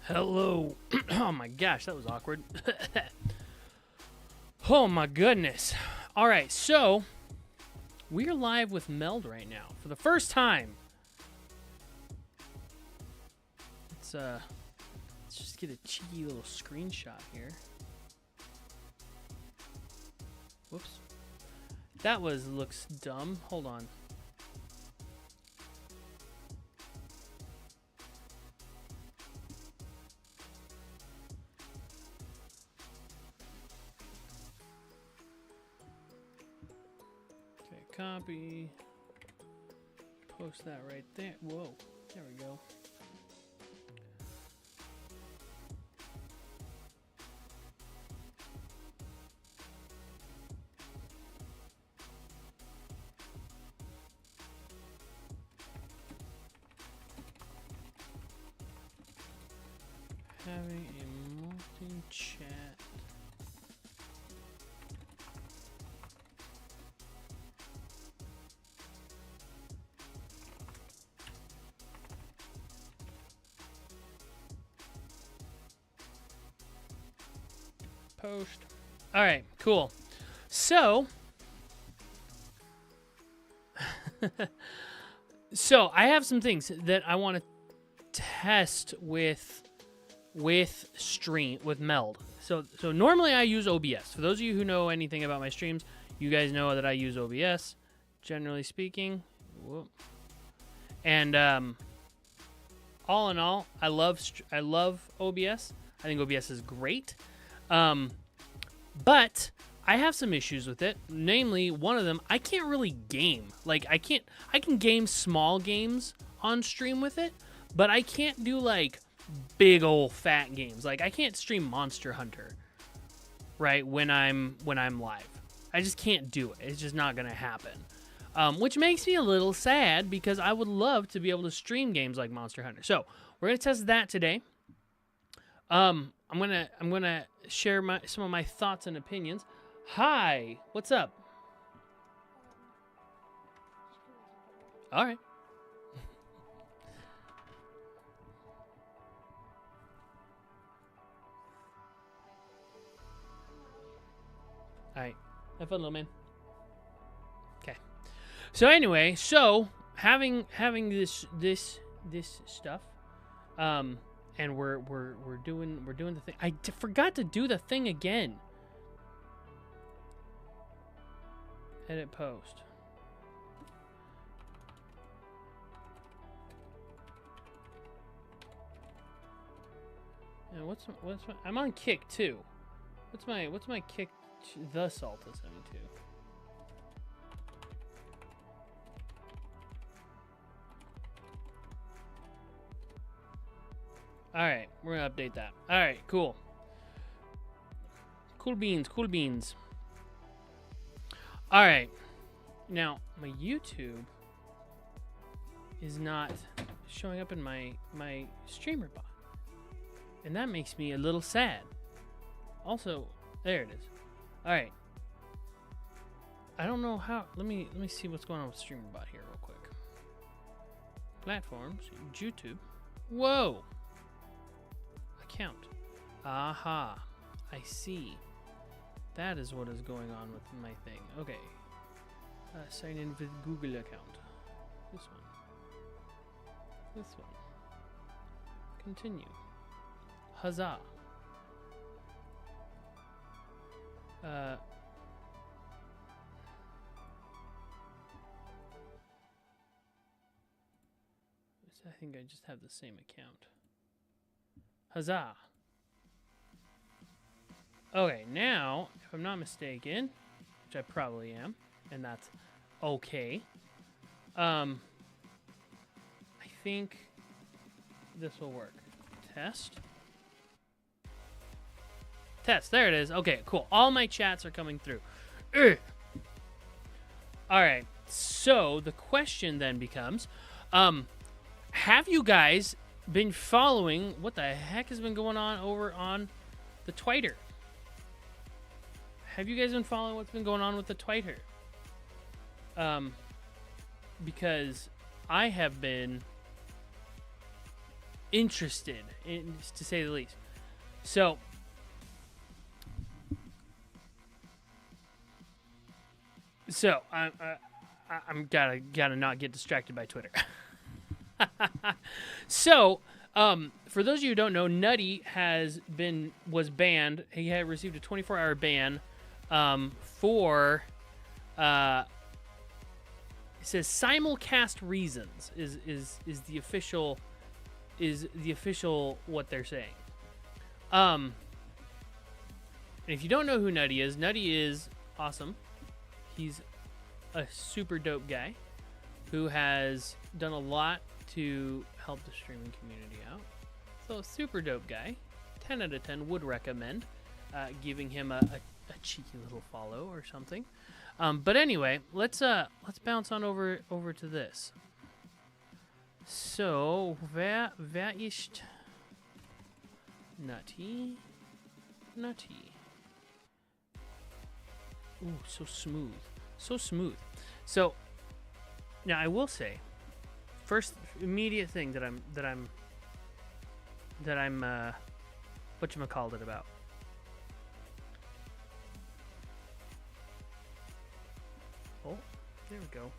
Hello. Oh my gosh, that was awkward. Oh my goodness. All right, so we're live with Meld right now for the first time. Let's just get a cheeky little screenshot here. Whoops. That looks dumb. Hold on. Okay, copy. Post that right there. Whoa. There we go. Having a multi-chat. Post. All right, cool. So, So I have some things that I want to test with Meld. So normally I use OBS. For those of you who know anything about my streams, you guys know that I use OBS, generally speaking. Whoop. And all in all, I love OBS. I think OBS is great. But I have some issues with it. Namely, one of them, I can't really game. Like I can game small games on stream with it, but I can't do like big old fat games. Like I can't stream Monster Hunter, right? When I'm live, I just can't do it. It's just not gonna happen. Which makes me a little sad because I would love to be able to stream games like Monster Hunter. So we're gonna test that today. I'm gonna share some of my thoughts and opinions. Hi, what's up? All right. All right. Have fun, little man. Okay. So anyway, having this stuff, and we're doing the thing. I forgot to do the thing again. Edit post. And what's my, I'm on Kick too. What's my Kick? The Salta 72. All right, we're gonna update that. All right, cool. Cool beans. All right, now my YouTube is not showing up in my streamer bot, and that makes me a little sad. Also, there it is. All right. I don't know how. Let me see what's going on with streamer bot here real quick. Platforms, YouTube. Whoa. Account. Aha. I see. That is what is going on with my thing. Okay. Sign in with Google account. This one. Continue. Huzzah. I think I just have the same account. Huzzah. Okay, now, if I'm not mistaken, which I probably am, and that's okay, I think this will work. Test. There it is. Okay, cool. All my chats are coming through. Ugh. All right. So the question then becomes, have you guys been following what the heck has been going on over on the Twitter? Have you guys been following what's been going on with the Twitter? Because I have been interested, to say the least. So I'm gotta not get distracted by Twitter. So, for those of you who don't know, Nutty was banned. He had received a 24-hour ban for it says simulcast reasons is the official what they're saying. And if you don't know who Nutty is awesome. He's a super dope guy who has done a lot to help the streaming community out. So super dope guy. 10 out of 10 would recommend giving him a cheeky little follow or something. But anyway, let's bounce on over to this. So, wer ist Nutty? Ooh, so smooth. So, now I will say, first immediate thing that I'm whatchamacallit about. Oh, there we go.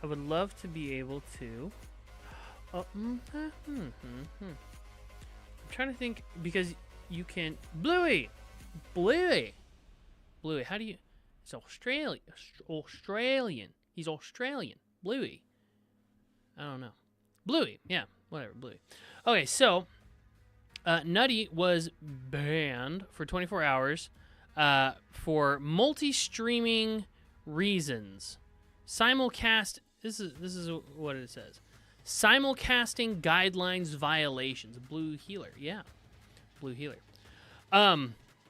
I would love to be able to. I'm trying to think because you can Bluey. How do you? It's Australian. He's Australian. Bluey. I don't know. Bluey. Yeah. Whatever. Bluey. Okay. So, Nutty was banned for 24 hours, for multi-streaming reasons. Simulcast. This is what it says. Simulcasting guidelines violations. Blue Healer. Yeah. Blue Healer.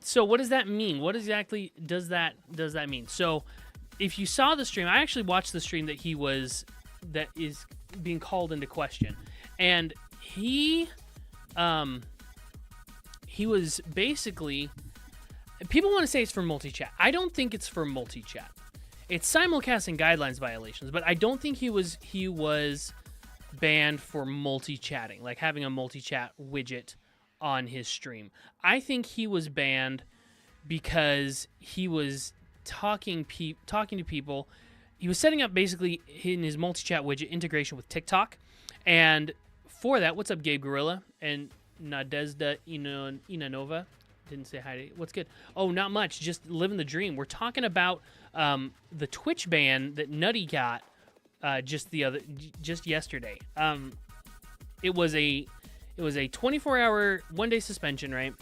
So what does that mean? What exactly does that mean? So if you saw the stream, I actually watched the stream that is being called into question. And he was basically, people want to say it's for multi-chat. I don't think it's for multi-chat. It's simulcasting guidelines violations, but I don't think he was banned for multi-chatting, like having a multi-chat widget on his stream. I think he was banned because he was talking to people. He was setting up basically in his multi-chat widget integration with TikTok, and for that, what's up, Gabe Gorilla and Nadezhda Inanova? Didn't say hi to you. What's good? Oh, not much. Just living the dream. We're talking about the Twitch ban that Nutty got just yesterday. It was a 24-hour, one-day suspension, right?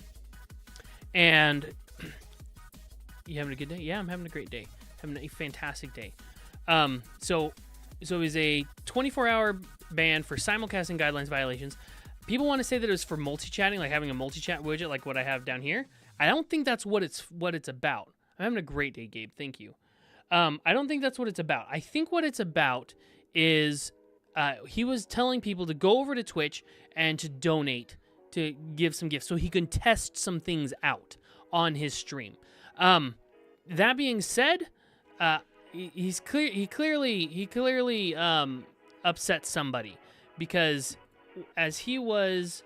And you having a good day? Yeah, I'm having a great day. Having a fantastic day. So it was a 24-hour ban for simulcasting guidelines violations. People want to say that it was for multi-chatting, like having a multi-chat widget like what I have down here. I don't think that's what it's about. I'm having a great day, Gabe. Thank you. I don't think that's what it's about. I think what it's about is he was telling people to go over to Twitch and to donate, to give some gifts so he can test some things out on his stream. That being said, he clearly upset somebody, because as he was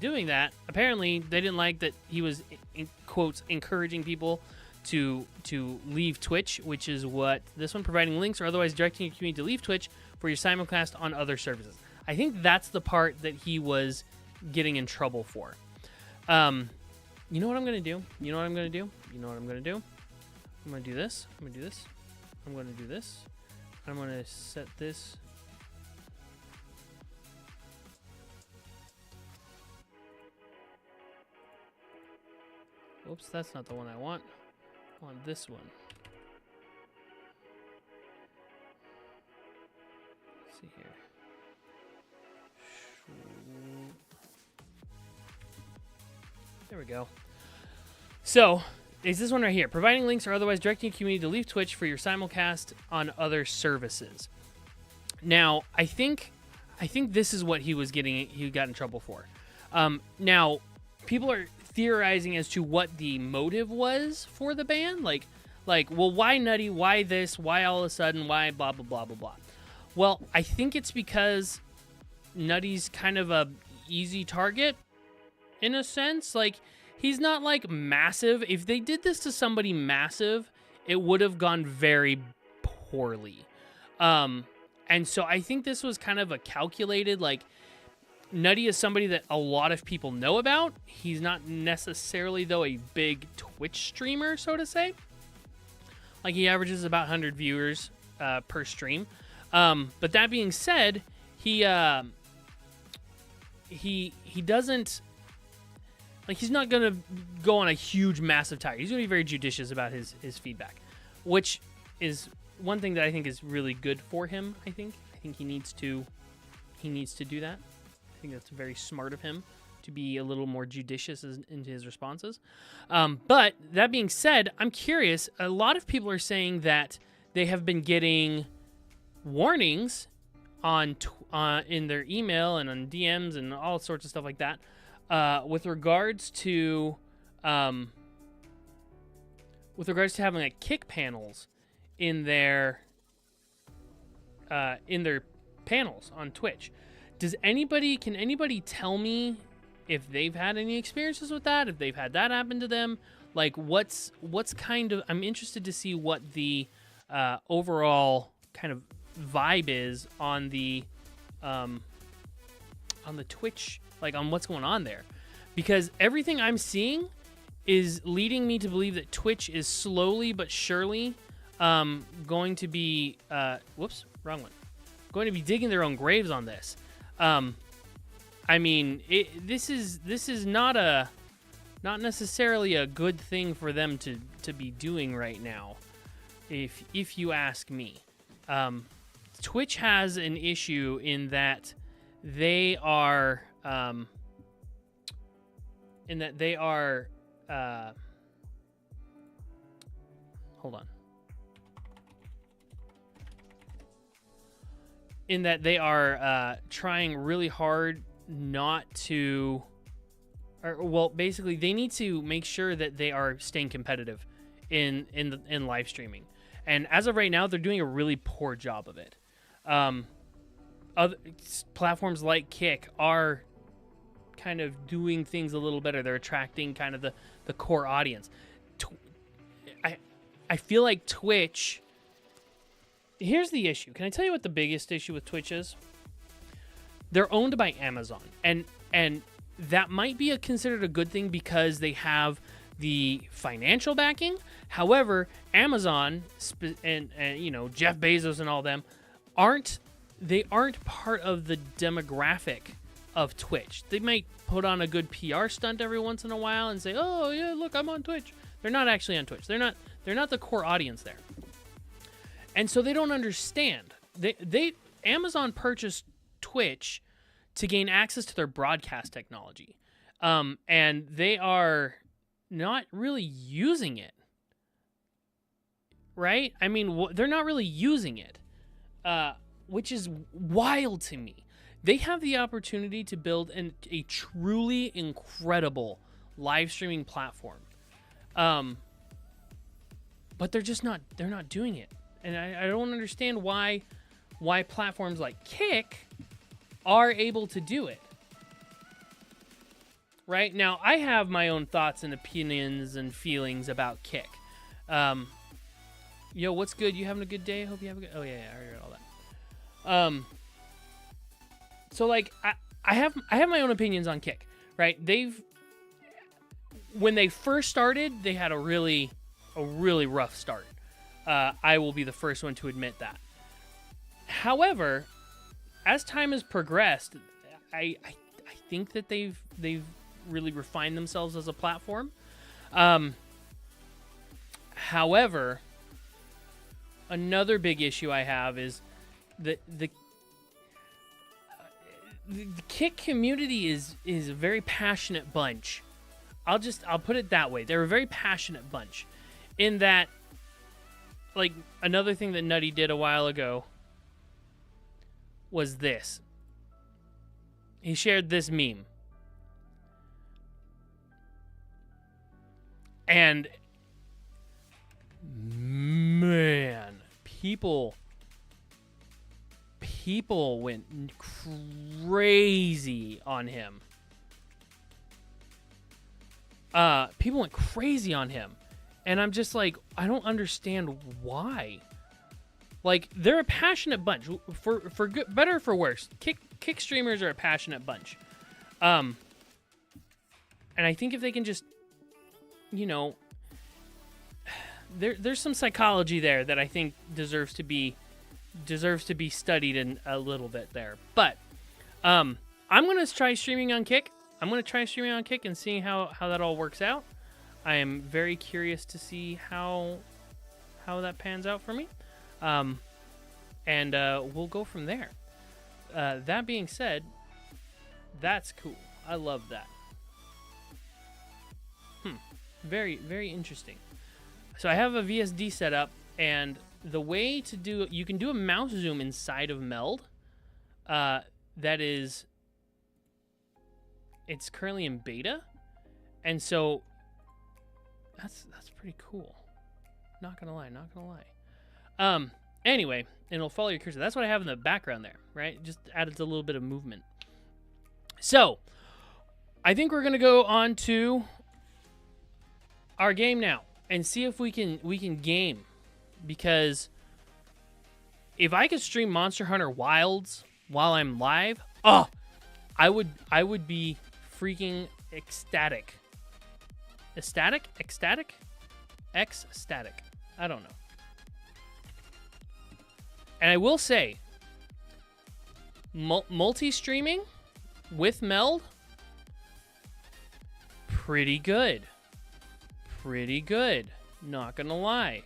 doing that, apparently they didn't like that he was, in quotes, encouraging people to leave Twitch, which is what this one, providing links or otherwise directing your community to leave Twitch for your simulcast on other services. I think that's the part that he was getting in trouble for. You know what I'm gonna do? I'm gonna do this. I'm gonna do this. I'm gonna set this. Oops, that's not the one I want. I want this one. Let's see here. There we go. So, it's this one right here. Providing links or otherwise directing your community to leave Twitch for your simulcast on other services. Now, I think this is what he got in trouble for. Now, people are theorizing as to what the motive was for the ban. Like, well, why Nutty? Why this? Why all of a sudden? Why blah, blah, blah, blah, blah. Well, I think it's because Nutty's kind of a easy target, in a sense. Like, he's not, like, massive. If they did this to somebody massive, it would have gone very poorly. And so I think this was kind of a calculated, like, Nutty is somebody that a lot of people know about. He's not necessarily, though, a big Twitch streamer, so to say. Like, he averages about 100 viewers per stream. But that being said, he doesn't, like, he's not going to go on a huge, massive tire. He's going to be very judicious about his feedback, which is one thing that I think is really good for him. I think he needs to do that. I think that's very smart of him to be a little more judicious into his responses. But that being said, I'm curious. A lot of people are saying that they have been getting warnings in their email and on DMs and all sorts of stuff like that, with regards to having like kick panels in their panels on Twitch. Can anybody tell me if they've had any experiences with that, if they've had that happen to them, like what's kind of, I'm interested to see what the overall kind of vibe is on the Twitch, like on what's going on there, because everything I'm seeing is leading me to believe that Twitch is slowly but surely going to be whoops, wrong one, going to be digging their own graves on this. I mean, this is not necessarily a good thing for them to be doing right now, if you ask me. Twitch has an issue in that they are hold on. In that they are trying really hard not to, or well, basically they need to make sure that they are staying competitive in live streaming, and as of right now, they're doing a really poor job of it. Other platforms like Kick are kind of doing things a little better. They're attracting kind of the core audience. I feel like Twitch. Here's the issue. Can I tell you what the biggest issue with Twitch is? They're owned by Amazon, and that might be considered a good thing because they have the financial backing. However, Amazon and you know, Jeff Bezos and all them aren't part of the demographic of Twitch. They might put on a good PR stunt every once in a while and say, "Oh yeah, look, I'm on Twitch." They're not actually on Twitch. They're not the core audience there. And so they don't understand. Amazon purchased Twitch to gain access to their broadcast technology, and they are not really using it. Right? I mean, they're not really using it, which is wild to me. They have the opportunity to build a truly incredible live streaming platform, but they're just not. They're not doing it. And I don't understand why platforms like Kick are able to do it. Right? Now, I have my own thoughts and opinions and feelings about Kick. Yo, what's good? You having a good day? I hope you have a good... Oh, yeah, I already read all that. So, like, I have my own opinions on Kick, right? When they first started, they had a really rough start. I will be the first one to admit that. However, as time has progressed, I think that they've really refined themselves as a platform. However, another big issue I have is that the Kick community is a very passionate bunch. I'll put it that way. They're a very passionate bunch, in that. Like, another thing that Nutty did a while ago was this. He shared this meme. And, man, people went crazy on him. People went crazy on him. And I'm just like, I don't understand why. Like, they're a passionate bunch. For good, better or for worse, Kick streamers are a passionate bunch. And I think if they can just, you know, there's some psychology there that I think deserves to be studied in a little bit there. But I'm gonna try streaming on Kick. I'm gonna try streaming on Kick and seeing how that all works out. I am very curious to see how that pans out for me, and we'll go from there. That being said, that's cool. I love that. Very, very interesting. So I have a VSD set up, and the way to do, you can do a mouse zoom inside of Meld. It's currently in beta, and so. That's pretty cool. Not gonna lie. Anyway, and it'll follow your cursor. That's what I have in the background there, right? Just added a little bit of movement. So, I think we're gonna go on to our game now and see if we can game, because if I could stream Monster Hunter Wilds while I'm live, oh, I would be freaking ecstatic. Ecstatic? Ecstatic? Ecstatic. I don't know. And I will say, multi-streaming with Meld, pretty good. Pretty good. Not gonna lie.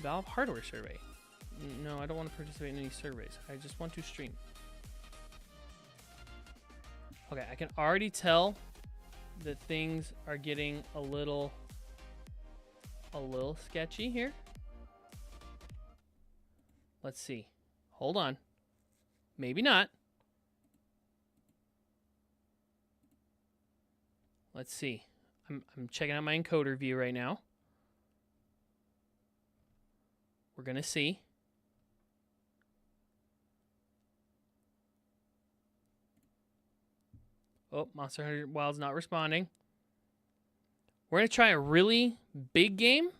Valve hardware survey. No, I don't want to participate in any surveys. I just want to stream. Okay, I can already tell that things are getting a little sketchy here. Let's see. Hold on. Maybe not. Let's see. I'm checking out my encoder view right now. We're gonna see. Oh, Monster Hunter Wild's not responding. We're gonna try a really big game,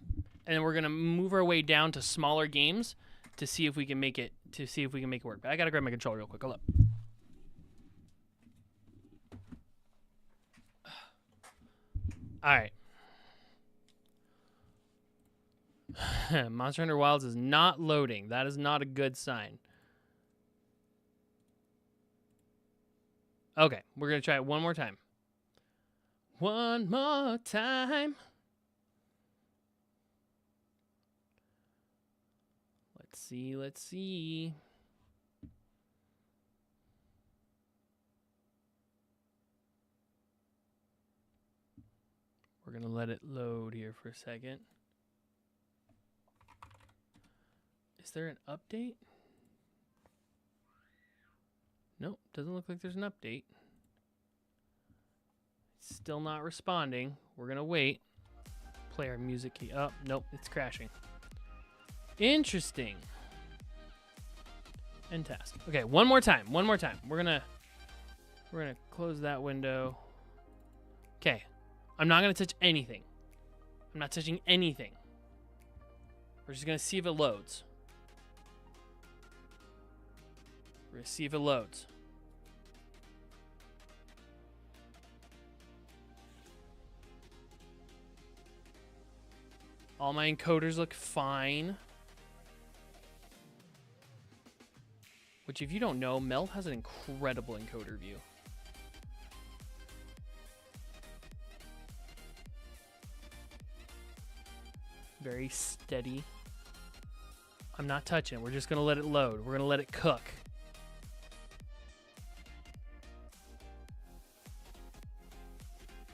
and then we're gonna move our way down to smaller games to see if we can make it work. But I gotta grab my controller real quick. Hold up. All right. Monster Hunter Wilds is not loading. That is not a good sign. Okay, we're going to try it one more time. One more time. Let's see, let's see. We're going to let it load here for a second. Is there an update? Nope, doesn't look like there's an update. Still not responding. We're gonna wait. Play our music key. Oh, nope, it's crashing. Interesting. End task. Okay, one more time. One more time. We're gonna close that window. Okay. I'm not gonna touch anything. I'm not touching anything. We're just gonna see if it loads. We're gonna see if it loads. All my encoders look fine. Which, if you don't know, Meld has an incredible encoder view. Very steady. I'm not touching it. We're just gonna let it load. We're gonna let it cook.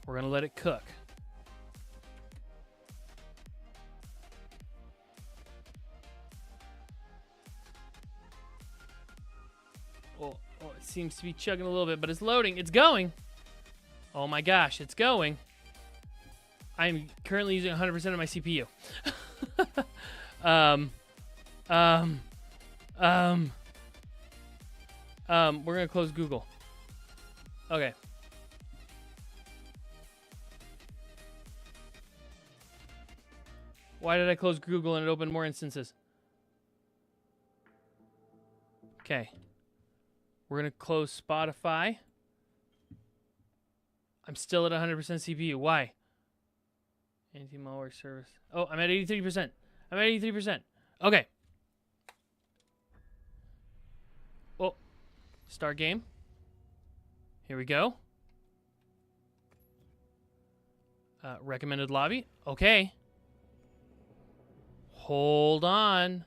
We're gonna let it cook. Oh, it seems to be chugging a little bit, but it's loading. It's going. Oh my gosh, it's going. I'm currently using 100% of my CPU. We're gonna close Google. Okay. Why did I close Google and it opened more instances? Okay. We're going to close Spotify. I'm still at 100% CPU. Why? Anti-malware service. Oh, I'm at 83%. I'm at 83%. Okay. Oh. Start game. Here we go. Recommended lobby. Okay. Hold on.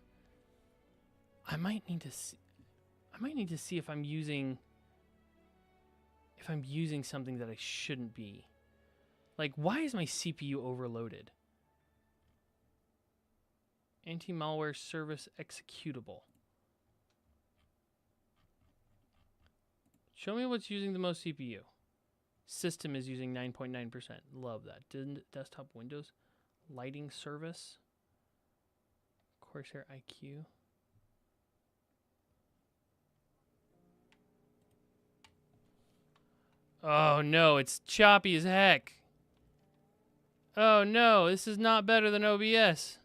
I might need to see if I'm using something that I shouldn't be. Like, why is my CPU overloaded? Anti-malware service executable. Show me what's using the most CPU. System is using 9.9%. Love that. Desktop Windows. Lighting service. Corsair IQ. Oh no, it's choppy as heck. Oh no, this is not better than OBS.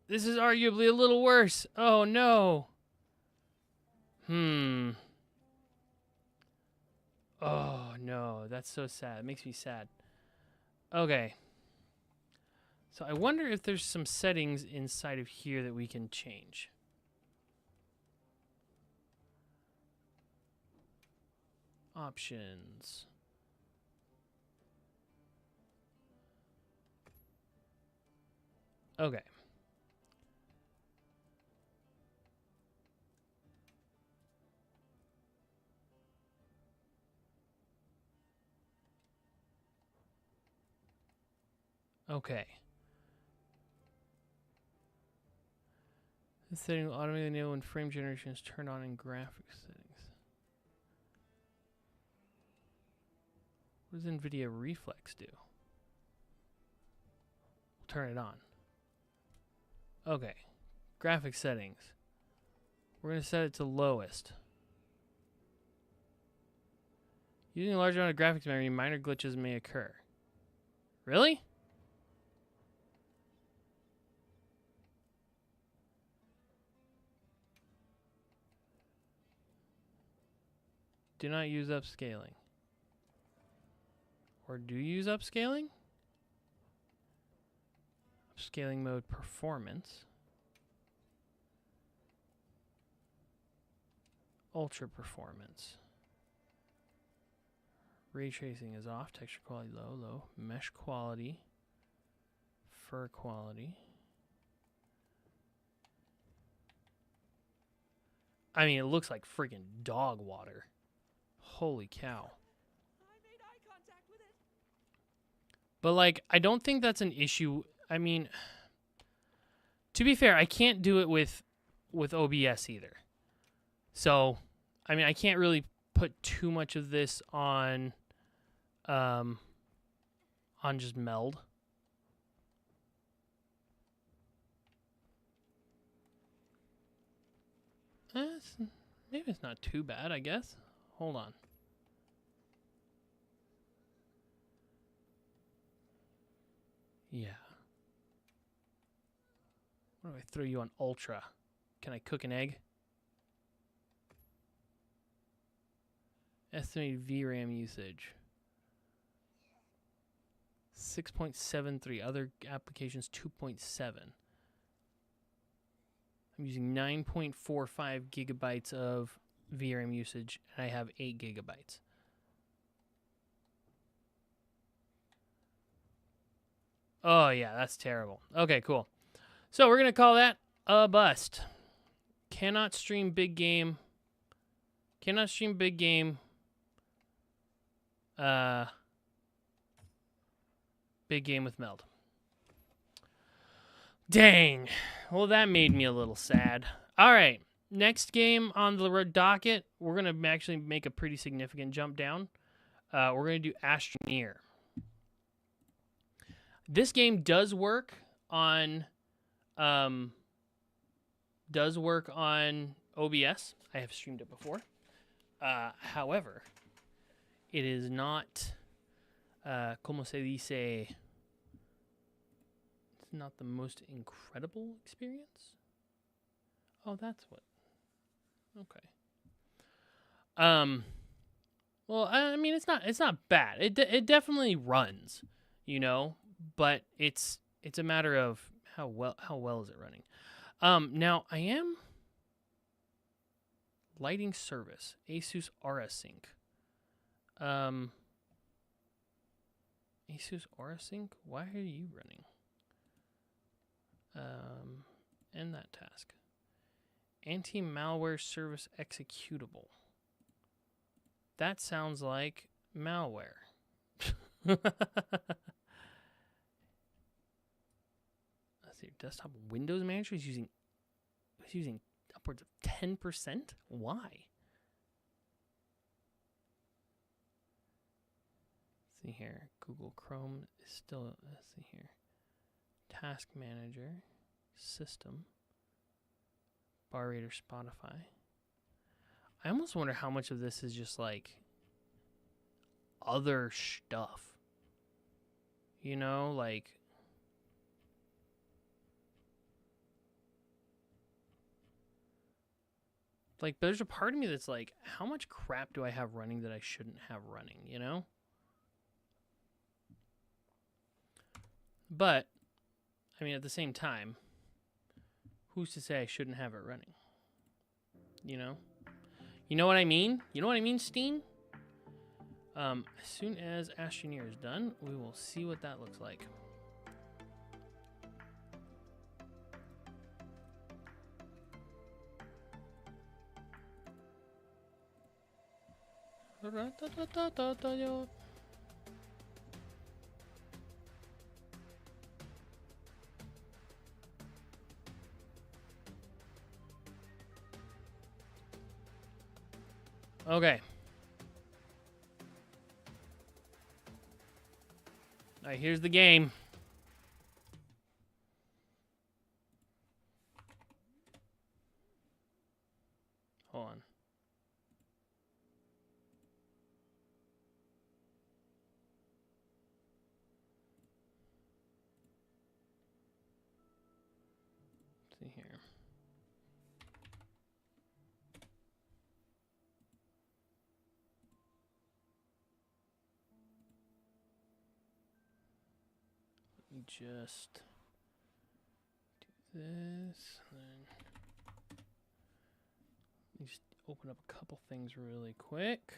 This is arguably a little worse. Oh no. Oh no, that's so sad. It makes me sad. Okay. So I wonder if there's some settings inside of here that we can change. Options. Okay. Okay. This setting will automatically enable when frame generation is turned on in graphics settings. What does NVIDIA Reflex do? We'll turn it on. Okay. Graphics settings. We're going to set it to lowest. Using a large amount of graphics memory, minor glitches may occur. Really? Do not use upscaling. Or do you use upscaling? Upscaling mode performance. Ultra performance. Ray tracing is off. Texture quality low, low. Mesh quality. Fur quality. I mean, it looks like freaking dog water. Holy cow. I made eye contact with it. But, like, I don't think that's an issue. I mean, to be fair, I can't do it with OBS either. So, I mean, I can't really put too much of this on just Meld. Maybe it's not too bad, I guess. Hold on. Yeah. What do I throw you on Ultra? Can I cook an egg? Estimated VRAM usage. 6.73. Other applications 2.7. I'm using 9.45 gigabytes of VRAM usage, and I have 8 gigabytes. Oh, yeah, that's terrible. Okay, cool. So we're going to call that a bust. Cannot stream big game. Cannot stream big game. Big game with Meld. Dang. Well, that made me a little sad. All right. Next game on the docket, we're going to actually make a pretty significant jump down. We're going to do Astroneer. This game does work on OBS. I have streamed it before. However, it is not, como se dice, it's not the most incredible experience. Oh, that's what. Okay. Well, I mean, it's not bad. It definitely runs, you know, but it's a matter of how well is it running. Now I am lighting service, Asus Aura Sync. Asus Aura Sync, why are you running? End that task. Anti-malware service executable. That sounds like malware. Let's see. Desktop Windows Manager is using upwards of 10%. Why? Let's see here. Google Chrome is still. Let's see here. Task Manager, System, Bar Rate or Spotify. I almost wonder how much of this is just like other stuff. You know, like... Like, there's a part of me that's like, how much crap do I have running that I shouldn't have running, you know? But, I mean, at the same time, who's to say I shouldn't have it running? You know? You know what I mean? You know what I mean, Steen? As soon as Astroneer is done, we will see what that looks like. Okay. All right, here's the game. Hold on. Let's see here. Let me just do this, then let me just open up a couple things really quick.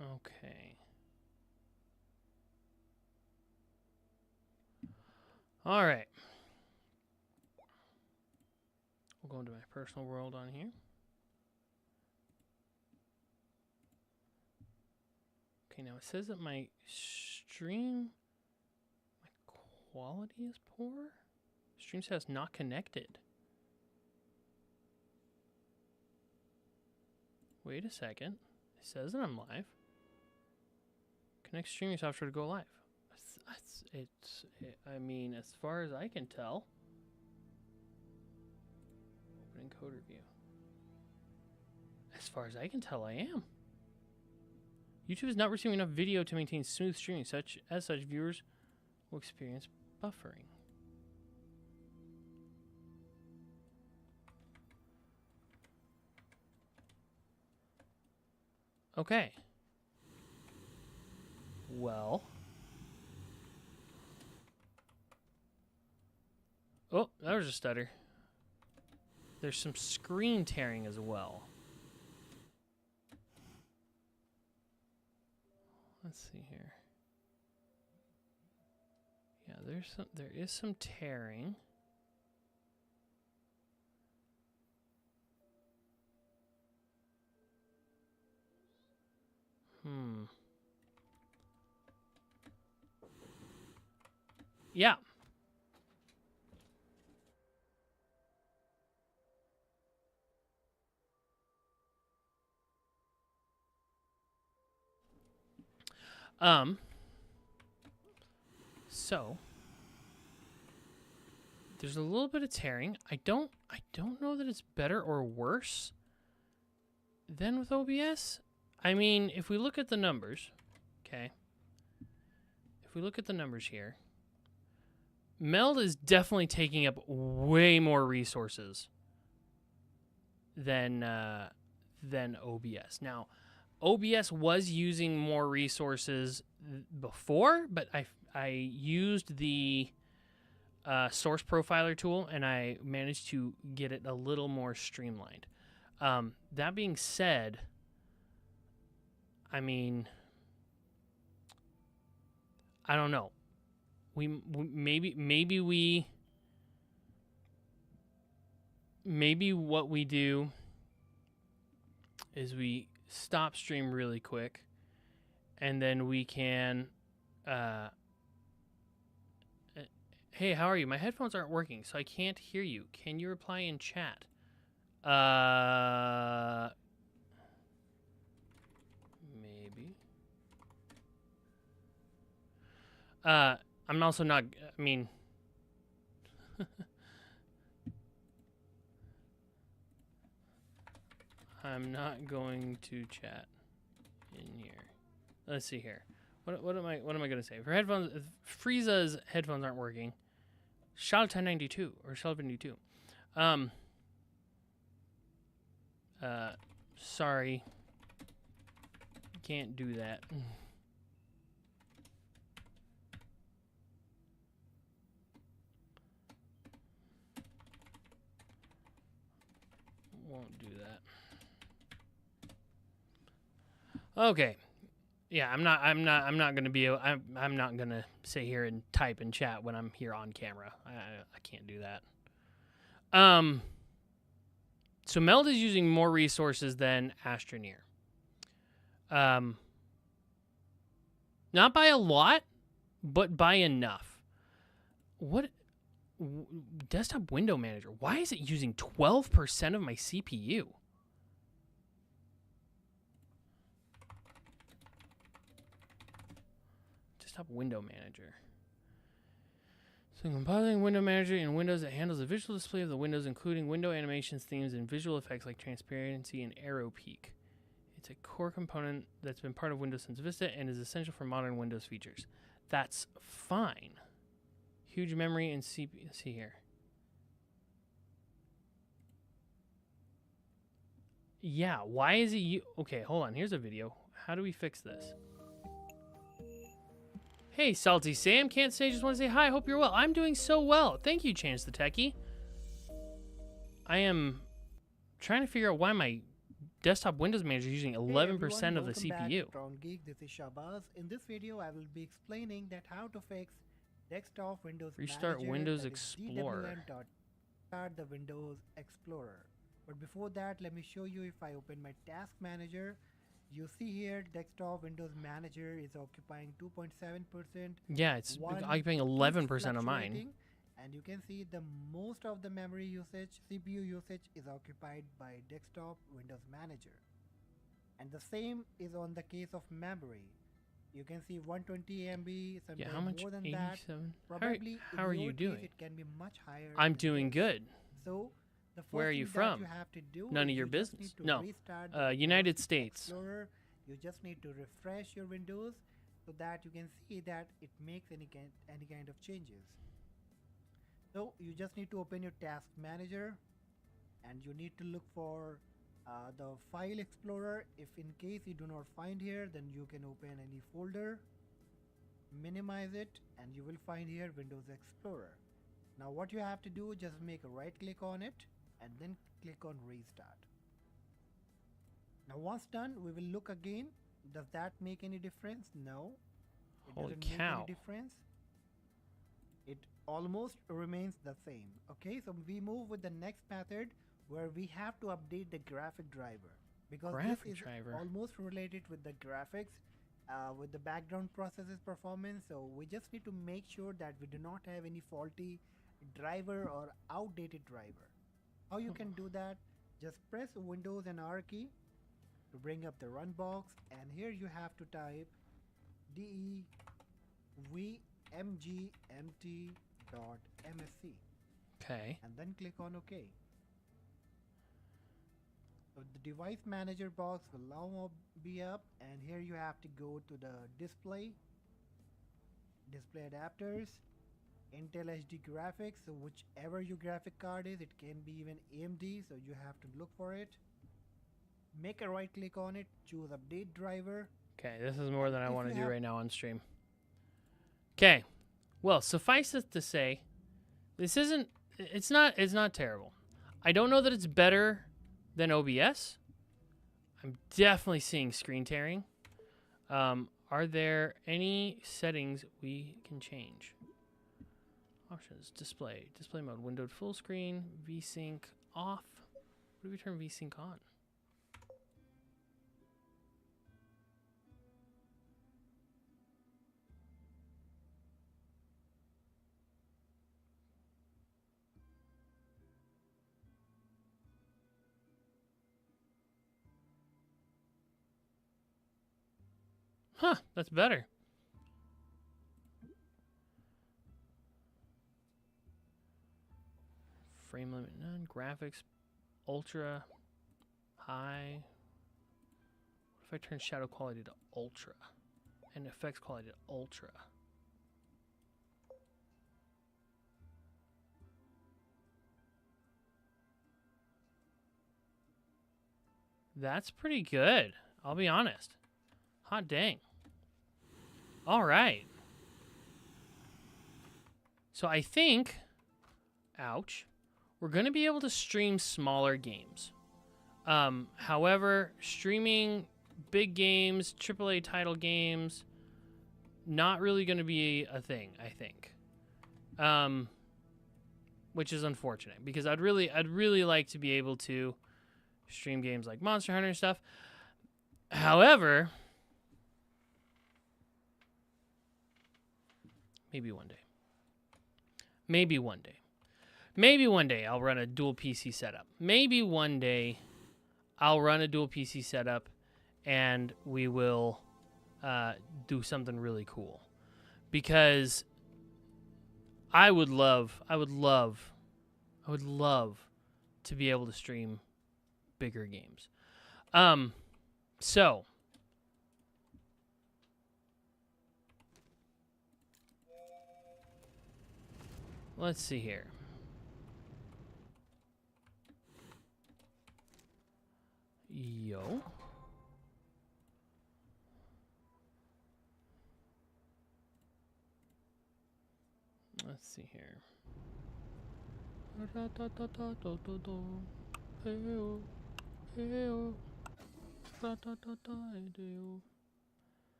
Okay. All right. We'll go into my personal world on here. Okay, now it says that my stream, my quality is poor. Stream says not connected. Wait a second. It says that I'm live. Connect streaming software to go live. I mean, as far as I can tell. Open encoder view. As far as I can tell, I am. YouTube is not receiving enough video to maintain smooth streaming. As such, viewers will experience buffering. Okay. Well. Oh, that was a stutter. There's some screen tearing as well. Let's see here. Yeah, there is some tearing. Yeah. So there's a little bit of tearing. I don't know that it's better or worse than with OBS. I mean, if we look at the numbers, okay. If we look at the numbers here, Meld is definitely taking up way more resources than OBS. Now, OBS was using more resources before, but I used the source profiler tool and I managed to get it a little more streamlined. That being said, I mean, I don't know. Maybe what we do is we stop stream really quick, and then we can. Hey, how are you? My headphones aren't working, so I can't hear you. Can you reply in chat? I'm also not. I mean, I'm not going to chat in here. Let's see here. What am I gonna say? For headphones, Frieza's headphones aren't working. Charlotte 1092 or Charlotte 52. Sorry. Can't do that. Won't do that. Okay. Yeah, I'm not gonna be. I'm not gonna sit here and type and chat when I'm here on camera. I can't do that. So Meld is using more resources than Astroneer. Not by a lot, but by enough. What? Desktop Window Manager. Why is it using 12% of my CPU? Desktop Window Manager. So compiling Window Manager in Windows that handles the visual display of the windows, including window animations, themes, and visual effects like transparency and arrow peak. It's a core component that's been part of Windows since Vista and is essential for modern Windows features. That's fine. Huge memory and CPU. Let's see here. Yeah, why is it okay, hold on. Here's a video. How do we fix this? Hey, Salty Sam. Can't say, just want to say hi. Hope you're well. I'm doing so well. Thank you, Chance the Techie. I am trying to figure out why my desktop Windows Manager is using 11% of the CPU. Geek. This is Shabazz. In this video, I will be explaining that how to fix desktop Windows Restart Manager, Windows that is Explorer. Start the Windows Explorer. But before that, let me show you. If I open my Task Manager, you see here desktop Windows Manager is occupying 2.7%. Yeah, it's occupying 11% of mine. And you can see the most of the memory usage, CPU usage is occupied by desktop Windows Manager. And the same is on the case of memory. You can see 120 MB, sometimes how much? more than 87? that. Probably how are you case, doing? it can be much higher. I'm doing good. So the first Where are you thing from? that you have to do None of is your you just business. need to No. restart the United Windows States. Explorer. You just need to refresh your Windows so that you can see that it makes any kind of changes. So you just need to open your Task Manager and you need to look for the File Explorer. If in case you do not find here, then you can open any folder, minimize it, and you will find here Windows Explorer. Now what you have to do, just make a right click on it and then click on Restart. Now once done, we will look again. Does that make any difference? No, it doesn't make any difference. It almost remains the same. Okay, so we move with the next method where we have to update the graphic driver, because this is almost related with the graphics, with the background processes performance. So we just need to make sure that we do not have any faulty driver or outdated driver. How you can do that? Just press Windows and R key to bring up the run box, and here you have to type devmgmt.msc. Okay. And then click on OK. So the device manager box will now be up, and here you have to go to the display adapters, Intel HD graphics. So whichever your graphic card is, it can be even AMD, so you have to look for it. Make a right click on it, choose update driver. Okay, this is more than I want to do right now on stream. Okay, well, suffice it to say, this isn't. It's not terrible. I don't know that it's better than OBS. I'm definitely seeing screen tearing. Are there any settings we can change? Options: display mode, windowed full screen, VSync off. What do we turn VSync on? Huh, that's better. frame limit none. Graphics ultra high. What if I turn shadow quality to ultra and effects quality to ultra? That's pretty good. I'll be honest. Hot dang. All right. So I think, ouch, we're going to be able to stream smaller games. However, streaming big games, AAA title games, not really going to be a thing, I think. Which is unfortunate because I'd really like to be able to stream games like Monster Hunter and stuff. However, maybe one day. Maybe one day. Maybe one day I'll run a dual PC setup. Maybe one day I'll run a dual PC setup and we will do something really cool. Because I would love to be able to stream bigger games. So let's see here. Yo. Let's see here.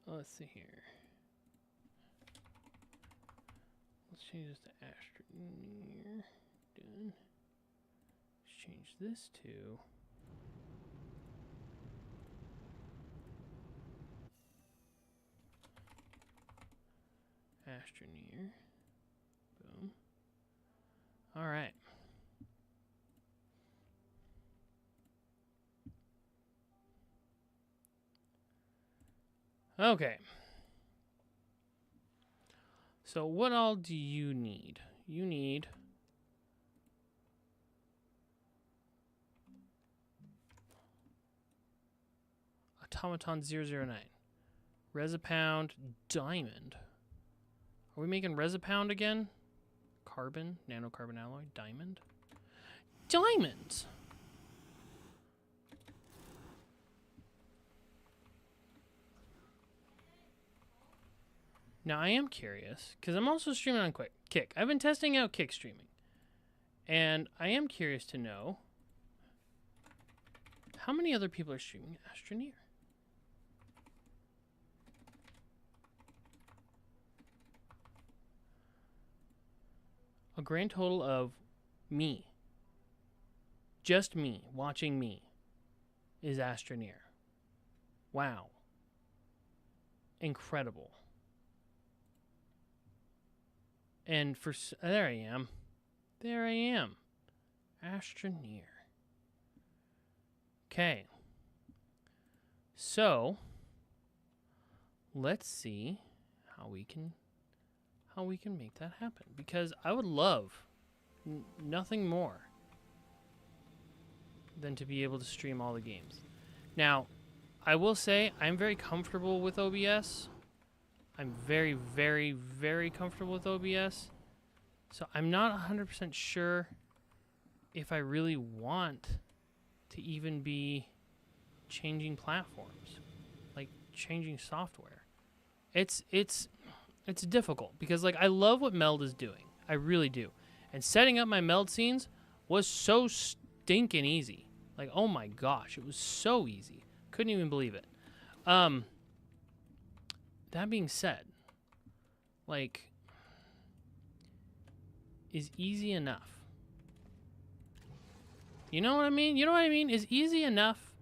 Let's see here. Let's change this to Astroneer. Done. Let's change this to Astroneer. Boom. All right. Okay. So what all do you need? You need Automaton 009. Resipound Diamond. Are we making Resipound again? Carbon, nanocarbon alloy, diamond. Diamonds! Now, I am curious, because I'm also streaming on Kick. I've been testing out Kick streaming. And I am curious to know how many other people are streaming Astroneer. A grand total of me, just me, watching me, is Astroneer. Wow. Incredible. And there I am. There I am. Astroneer. Okay. So, let's see how we can make that happen. Because I would love nothing more than to be able to stream all the games. Now, I will say I'm very comfortable with OBS. I'm very, very, very comfortable with OBS. So I'm not 100% sure if I really want to even be changing platforms, like changing software. It's difficult because like I love what Meld is doing. I really do. And setting up my Meld scenes was so stinking easy. Like, oh my gosh, it was so easy. Couldn't even believe it. That being said, like, is easy enough? You know what I mean? You know what I mean? Is easy enough?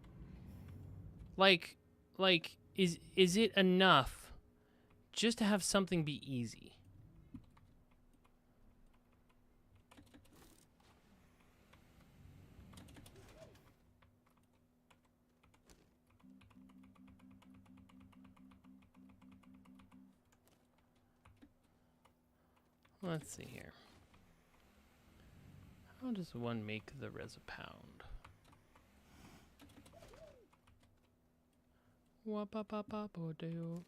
Like, is it enough just to have something be easy? Let's see here. How does one make the res a pound? Wah-ba-ba-ba-bo-do.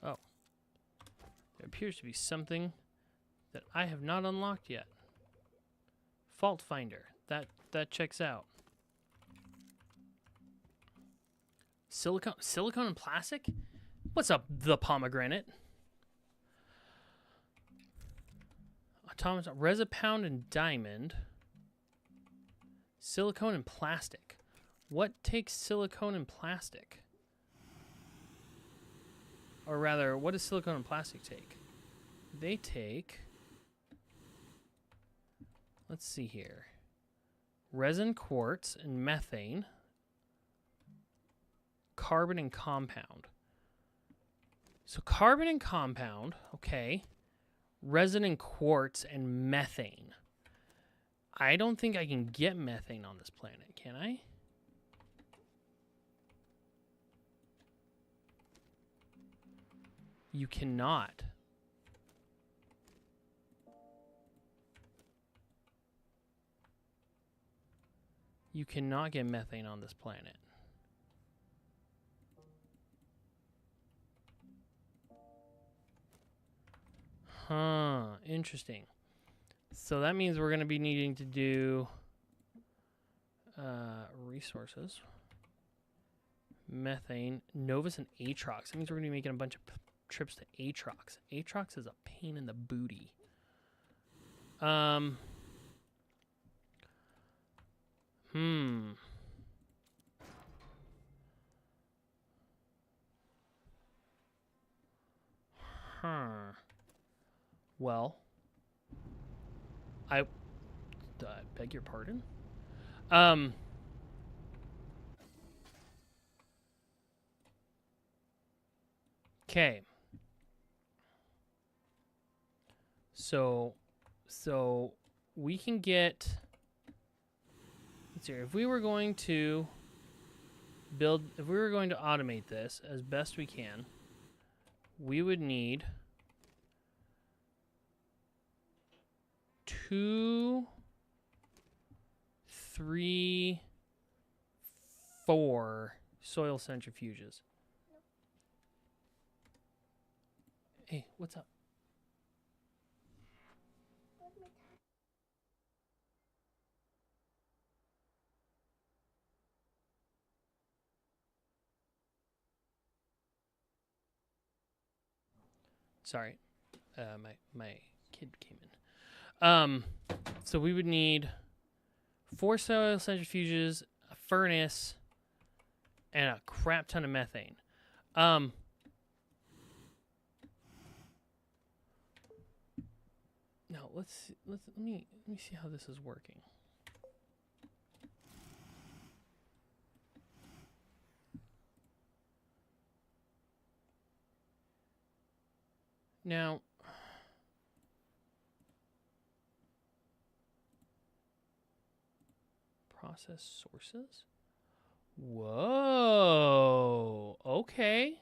Oh. There appears to be something that I have not unlocked yet. Fault finder. That checks out. Silicone and plastic? What's up, the pomegranate? Automaton, res a pound and diamond. Silicone and plastic. What takes silicone and plastic? Or rather, what does silicone and plastic take? They take... Let's see here. Resin, quartz, and methane. Carbon and compound. So carbon and compound, okay. Resin and quartz and methane. I don't think I can get methane on this planet, can I? You cannot. You cannot get methane on this planet. Huh, interesting. So that means we're going to be needing to do resources. Methane, Novus, and Atrox. That means we're going to be making a bunch of trips to Atrox. Atrox is a pain in the booty. Well, I beg your pardon? Okay. So we can get, let's see, if we were going to build, if we were going to automate this as best we can, we would need 2, 3, 4 soil centrifuges. Hey, what's up? Sorry, my kid came in. So we would need 4 soil centrifuges, a furnace, and a crap ton of methane. Now let me see how this is working. Now, process sources? Whoa, okay.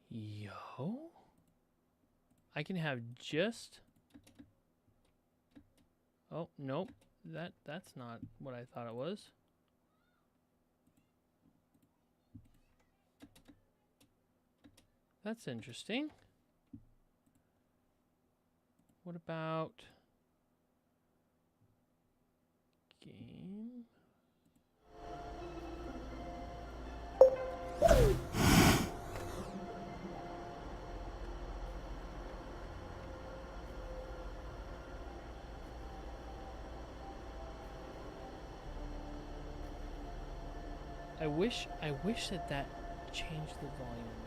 Yo, I can have just, oh, nope, that's not what I thought it was. That's interesting. What about game? I wish that changed the volume.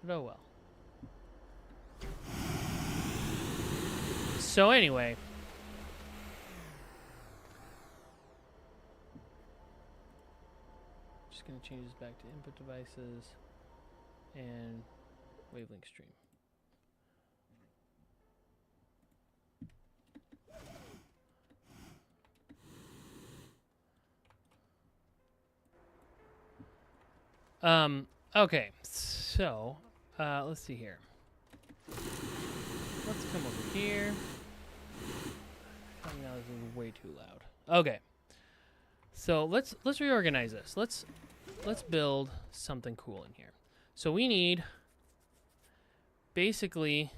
But oh well. So anyway, just gonna change this back to input devices and wavelength stream. Okay, so, let's see here. Let's come over here. Oh, now this is way too loud. Okay. So let's reorganize this. Let's build something cool in here. So we need basically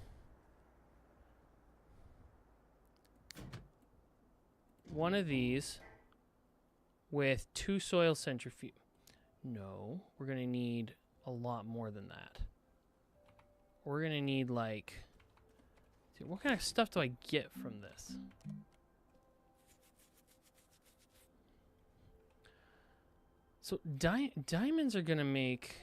one of these with 2 soil centrifuge. No, we're gonna need a lot more than that. We're gonna need like, what kind of stuff do I get from this? So diamonds are gonna make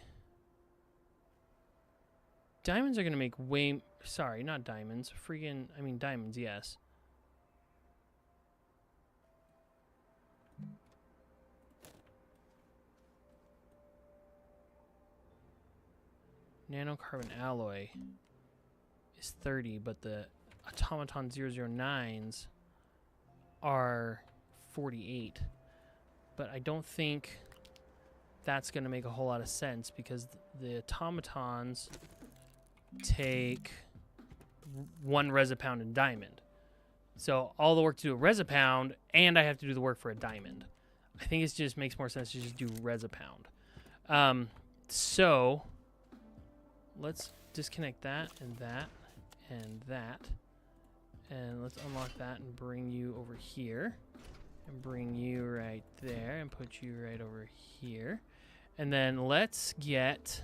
way. Sorry, not diamonds. I mean diamonds. Yes. Nanocarbon alloy is 30, but the automaton 009s are 48. But I don't think that's going to make a whole lot of sense because the automatons take 1 resipound in diamond. So all the work to do a resipound, and I have to do the work for a diamond. I think it just makes more sense to just do resipound. So let's disconnect that and that and that. And let's unlock that and bring you over here. And bring you right there and put you right over here. And then let's get...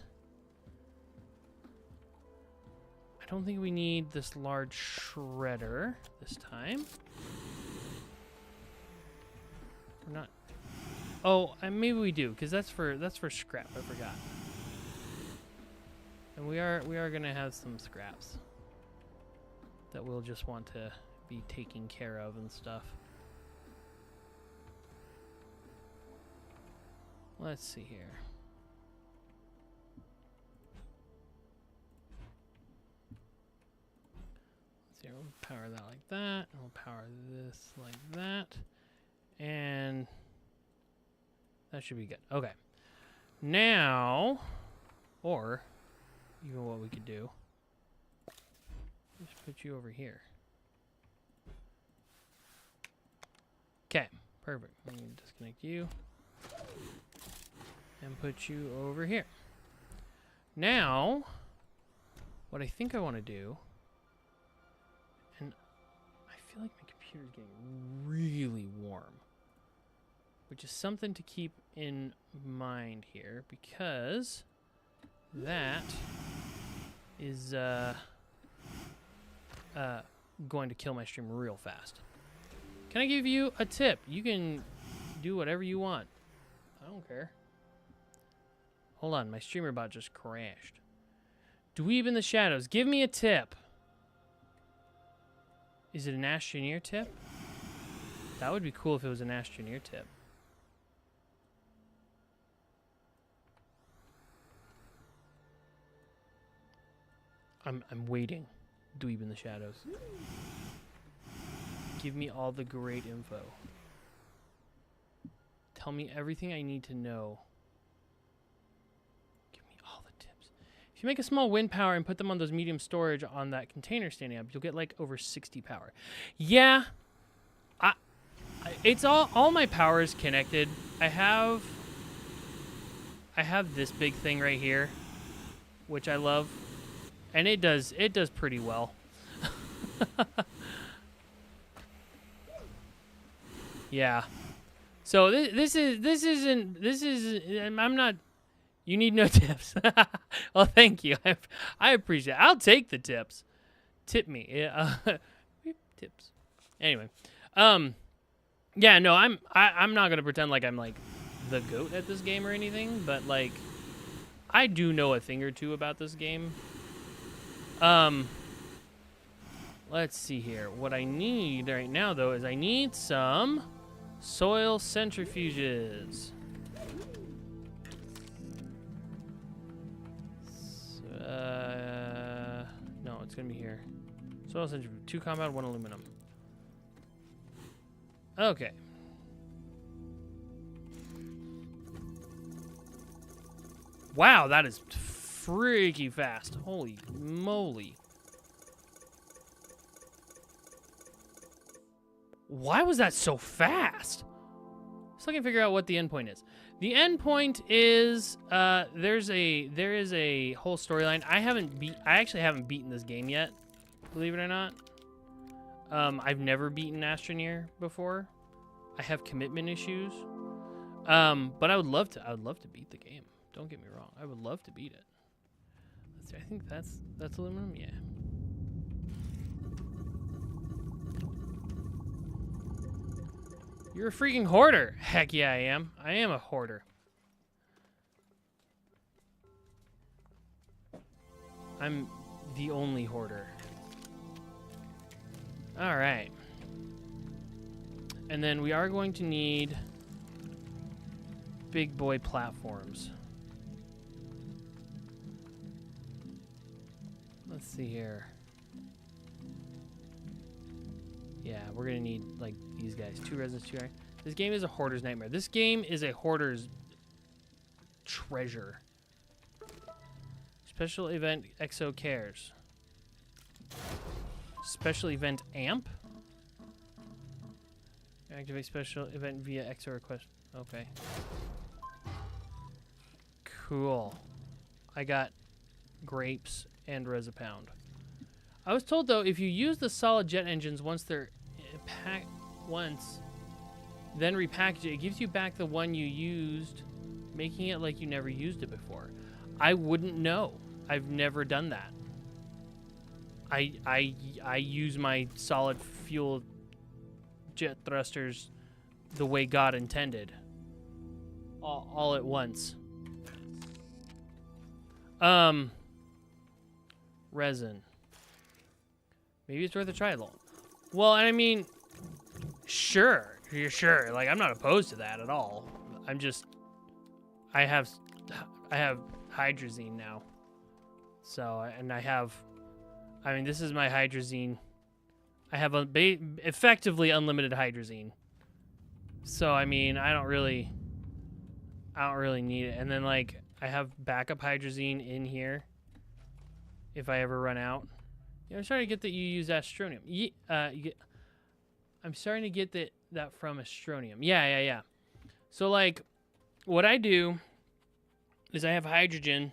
I don't think we need this large shredder this time. We're not... Oh, maybe we do, because that's for scrap. I forgot. And we are gonna have some scraps that we'll just want to be taking care of and stuff. Let's see here. Let's see, we'll power that like that, and we'll power this like that, and that should be good. Okay. Now, or even what we could do, just put you over here. Okay, perfect. Let me disconnect you. And put you over here. Now, what I think I want to do, and I feel like my computer's getting really warm, which is something to keep in mind here, because that is going to kill my stream real fast. Can I give you a tip? You can do whatever you want. I don't care. Hold on, my streamer bot just crashed. Dweeb in the shadows, give me a tip. Is it an Astroneer tip? That would be cool if it was an Astroneer tip. I'm waiting. Dweeb in the shadows. Give me all the great info. Tell me everything I need to know. Give me all the tips. If you make a small wind power and put them on those medium storage on that container standing up, you'll get like over 60 power. Yeah. It's all my power is connected. I have this big thing right here, which I love, and it does pretty well. Yeah. So this is I'm not. You need no tips. Well, thank you. I appreciate it. I'll take the tips. Tip me. Yeah. Tips. Anyway. Yeah. No. I'm not gonna pretend like I'm like the GOAT at this game or anything, but like I do know a thing or two about this game. Let's see here. What I need right now though is I need some soil centrifuges. No, it's gonna be here. Soil centrifuge, 2 compound, 1 aluminum. Okay. Wow, that is freaky fast. Holy moly. Why was that so fast? Just looking to figure out what the endpoint is. The endpoint is there is a whole storyline. I actually haven't beaten this game yet, believe it or not. I've never beaten Astroneer before. I have commitment issues. But I would love to beat the game. Don't get me wrong. I would love to beat it. Let's see, I think that's aluminum, yeah. You're a freaking hoarder. Heck yeah, I am. I am a hoarder. I'm the only hoarder. All right. And then we are going to need big boy platforms. Let's see here. Yeah, we're gonna need like these guys. 2 resins, 2 iron. This game is a hoarder's nightmare. This game is a hoarder's treasure. Special event EXO cares. Special event amp. Activate special event via EXO request. Okay. Cool. I got grapes and Resopound. I was told though, if you use the solid jet engines once they're then repackage it, it gives you back the one you used, making it like you never used it before. I wouldn't know. I've never done that. I use my solid fuel jet thrusters the way God intended. All at once. Resin. Maybe it's worth a try. Well, I mean, sure. You're sure. Like, I'm not opposed to that at all. I'm just, I have hydrazine now. So, and I mean, this is my hydrazine. I have effectively unlimited hydrazine. So, I mean, I don't really need it. And then, like, I have backup hydrazine in here if I ever run out. Yeah, I'm starting to get that you use astronium. I'm starting to get that from astronium. Yeah. So, like, what I do is I have hydrogen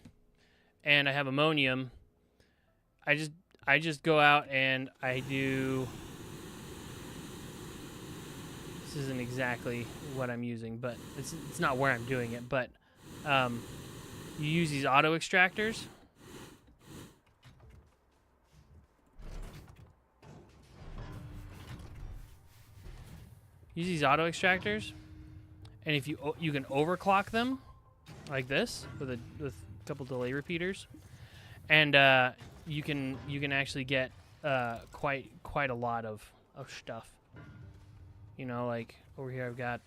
and I have ammonium. I just go out and I do. This isn't exactly what I'm using, but it's not where I'm doing it. But you use these auto extractors. Use these auto extractors, and if you can overclock them, like this with a couple delay repeaters, and you can actually get quite a lot of stuff. You know, like over here I've got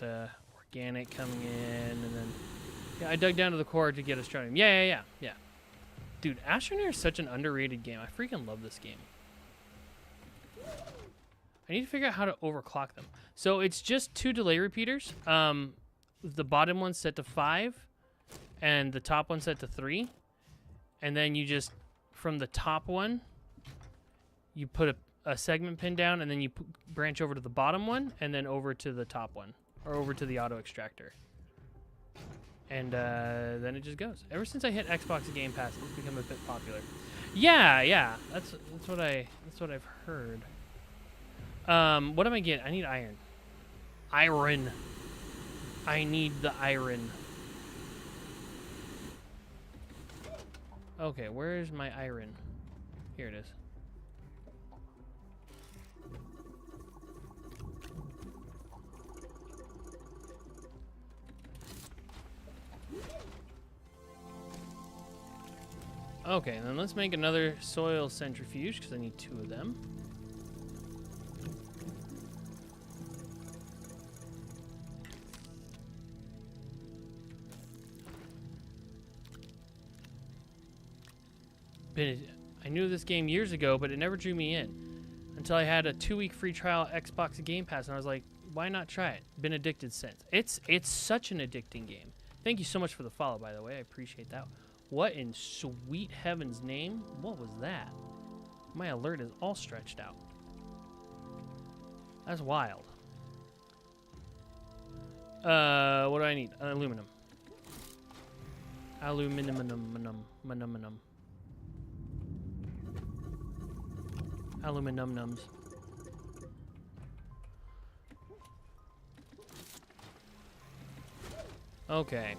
organic coming in, and then I dug down to the core to get astronium. Yeah. Dude, Astroneer is such an underrated game. I freaking love this game. I need to figure out how to overclock them. So it's just 2 delay repeaters. The bottom one's set to 5, and the top one's set to 3. And then you just, from the top one, you put a segment pin down, and then you branch over to the bottom one, and then over to the top one, or over to the auto extractor. And then it just goes. Ever since I hit Xbox Game Pass, it's become a bit popular. Yeah. That's what I've heard. What am I getting? I need iron. Iron. I need the iron. Okay, where's my iron? Here it is. Okay, then let's make another soil centrifuge because I need 2 of them. I knew this game years ago, but it never drew me in until I had a 2-week free trial Xbox Game Pass, and I was like, why not try it? Been addicted since. It's such an addicting game. Thank you so much for the follow, by the way. I appreciate that. What in sweet heaven's name? What was that? My alert is all stretched out. That's wild. What do I need? Aluminum. Aluminum. Aluminum-nums. Okay.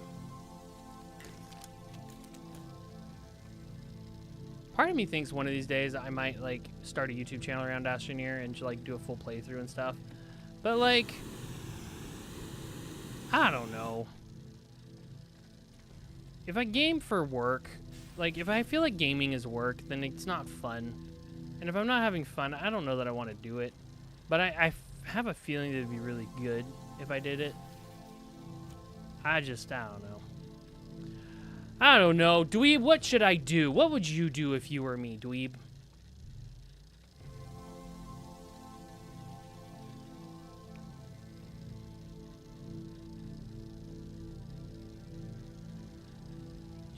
Part of me thinks one of these days I might, like, start a YouTube channel around Astroneer and, like, do a full playthrough and stuff. But, like, I don't know. If I game for work, like, if I feel like gaming is work, then it's not fun. And if I'm not having fun, I don't know that I want to do it. But I have a feeling that it'd be really good if I did it. I don't know. I don't know. Dweeb, what should I do? What would you do if you were me, Dweeb?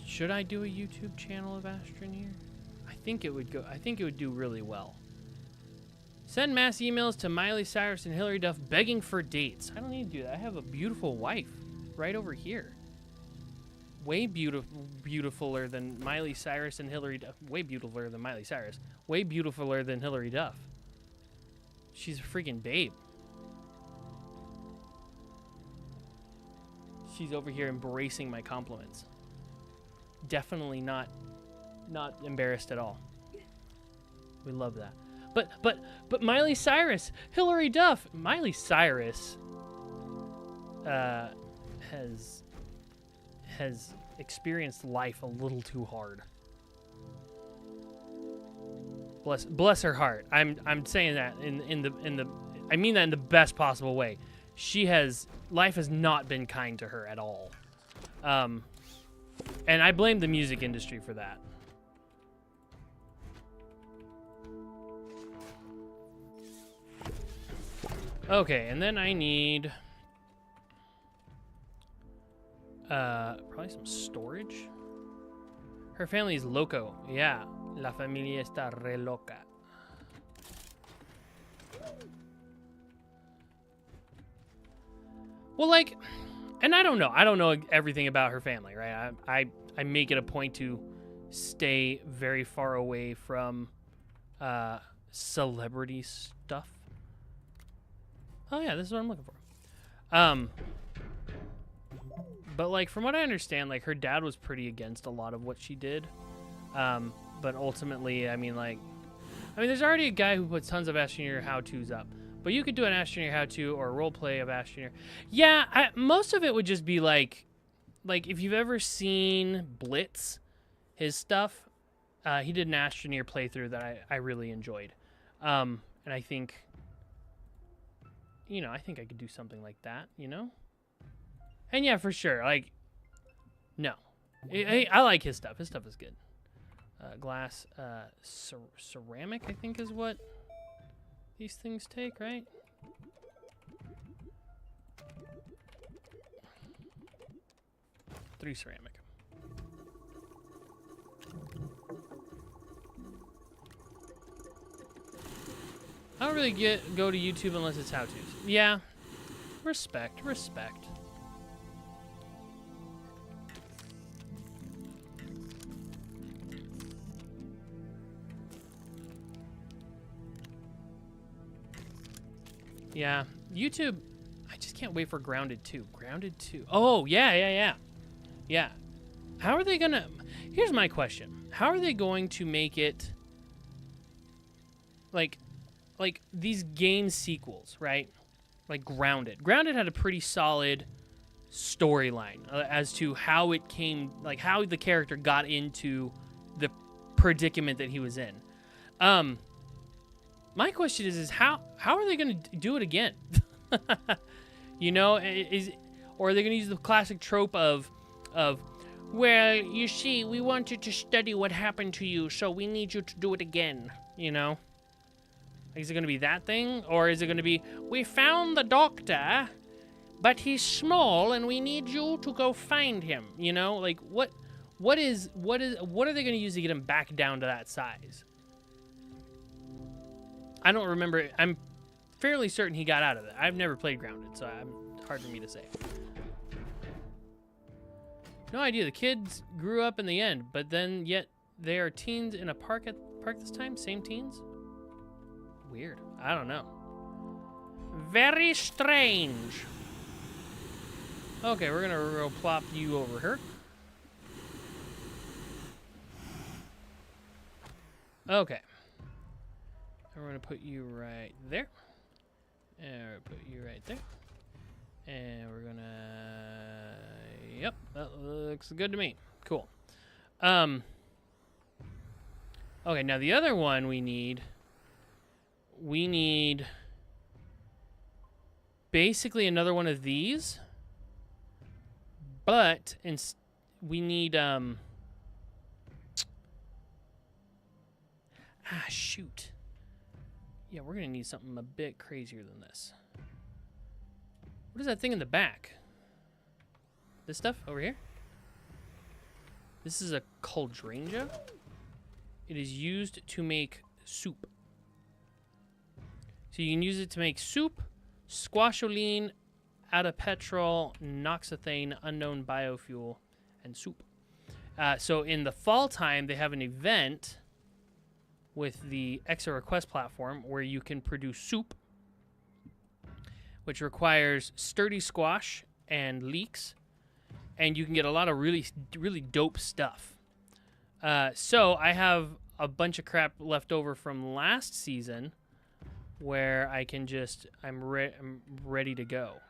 Should I do a YouTube channel of Astroneer? I think it would do really well. Send mass emails to Miley Cyrus and Hillary Duff begging for dates. I don't need to do that. I have a beautiful wife right over here. Way beautifuler than Miley Cyrus and Hillary Duff. Way beautifuler than Miley Cyrus. Way beautifuler than Hillary Duff. She's a freaking babe. She's over here embracing my compliments. Definitely not embarrassed at all. We love that. But Miley Cyrus, Hillary Duff, Miley Cyrus has experienced life a little too hard. Bless her heart. I'm saying that in the I mean that in the best possible way. Life has not been kind to her at all. And I blame the music industry for that. Okay, and then I need probably some storage. Her family is loco. Yeah, la familia está re loca. Well, like, and I don't know everything about her family, right? I make it a point to stay very far away from celebrity stuff. Oh yeah, this is what I'm looking for. But like from what I understand, like her dad was pretty against a lot of what she did. But ultimately, I mean, there's already a guy who puts tons of Astroneer how-tos up. But you could do an Astroneer how-to or a roleplay of Astroneer. Yeah, most of it would just be like if you've ever seen Blitz, his stuff, he did an Astroneer playthrough that I really enjoyed. And I think, I think I could do something like that, And yeah, for sure, no. I like his stuff. His stuff is good. Glass, ceramic, I think is what these things take, right? Three ceramic. I don't really go to YouTube unless it's how-tos. Yeah. Respect. Yeah, YouTube, I just can't wait for Grounded 2. Grounded 2. Oh, yeah. How are they gonna... Here's my question. How are they going to make it... Like these game sequels, right? Like Grounded. Grounded had a pretty solid storyline as to how it came... Like, how the character got into the predicament that he was in. My question is how are they going to do it again? Or are they going to use the classic trope of, well, you see, we want you to study what happened to you, so we need you to do it again, Is it going to be that thing? Or is it going to be, we found the doctor, but he's small and we need you to go find him. You know, like what are they going to use to get him back down to that size? I don't remember. I'm fairly certain he got out of it. I've never played Grounded, so it's hard for me to say. No idea. The kids grew up in the end, but then yet they are teens in a park this time? Same teens? Weird. I don't know. Very strange. Okay, we're gonna plop you over here. Okay. And we're gonna put you right there. And we're gonna put you right there. And we're gonna... Yep, that looks good to me. Cool. Okay, now the other one we need basically another one of these, but we need shoot. Yeah, we're gonna need something a bit crazier than this. What is that thing in the back? This stuff over here? This is a cauldranja. It is used to make soup. So you can use it to make soup, squasholine, adapetrol, noxethane, unknown biofuel, and soup. So in the fall time, they have an event with the Exa Request platform where you can produce soup, which requires sturdy squash and leeks, and you can get a lot of really, really dope stuff. So I have a bunch of crap left over from last season where I can just, I'm ready to go.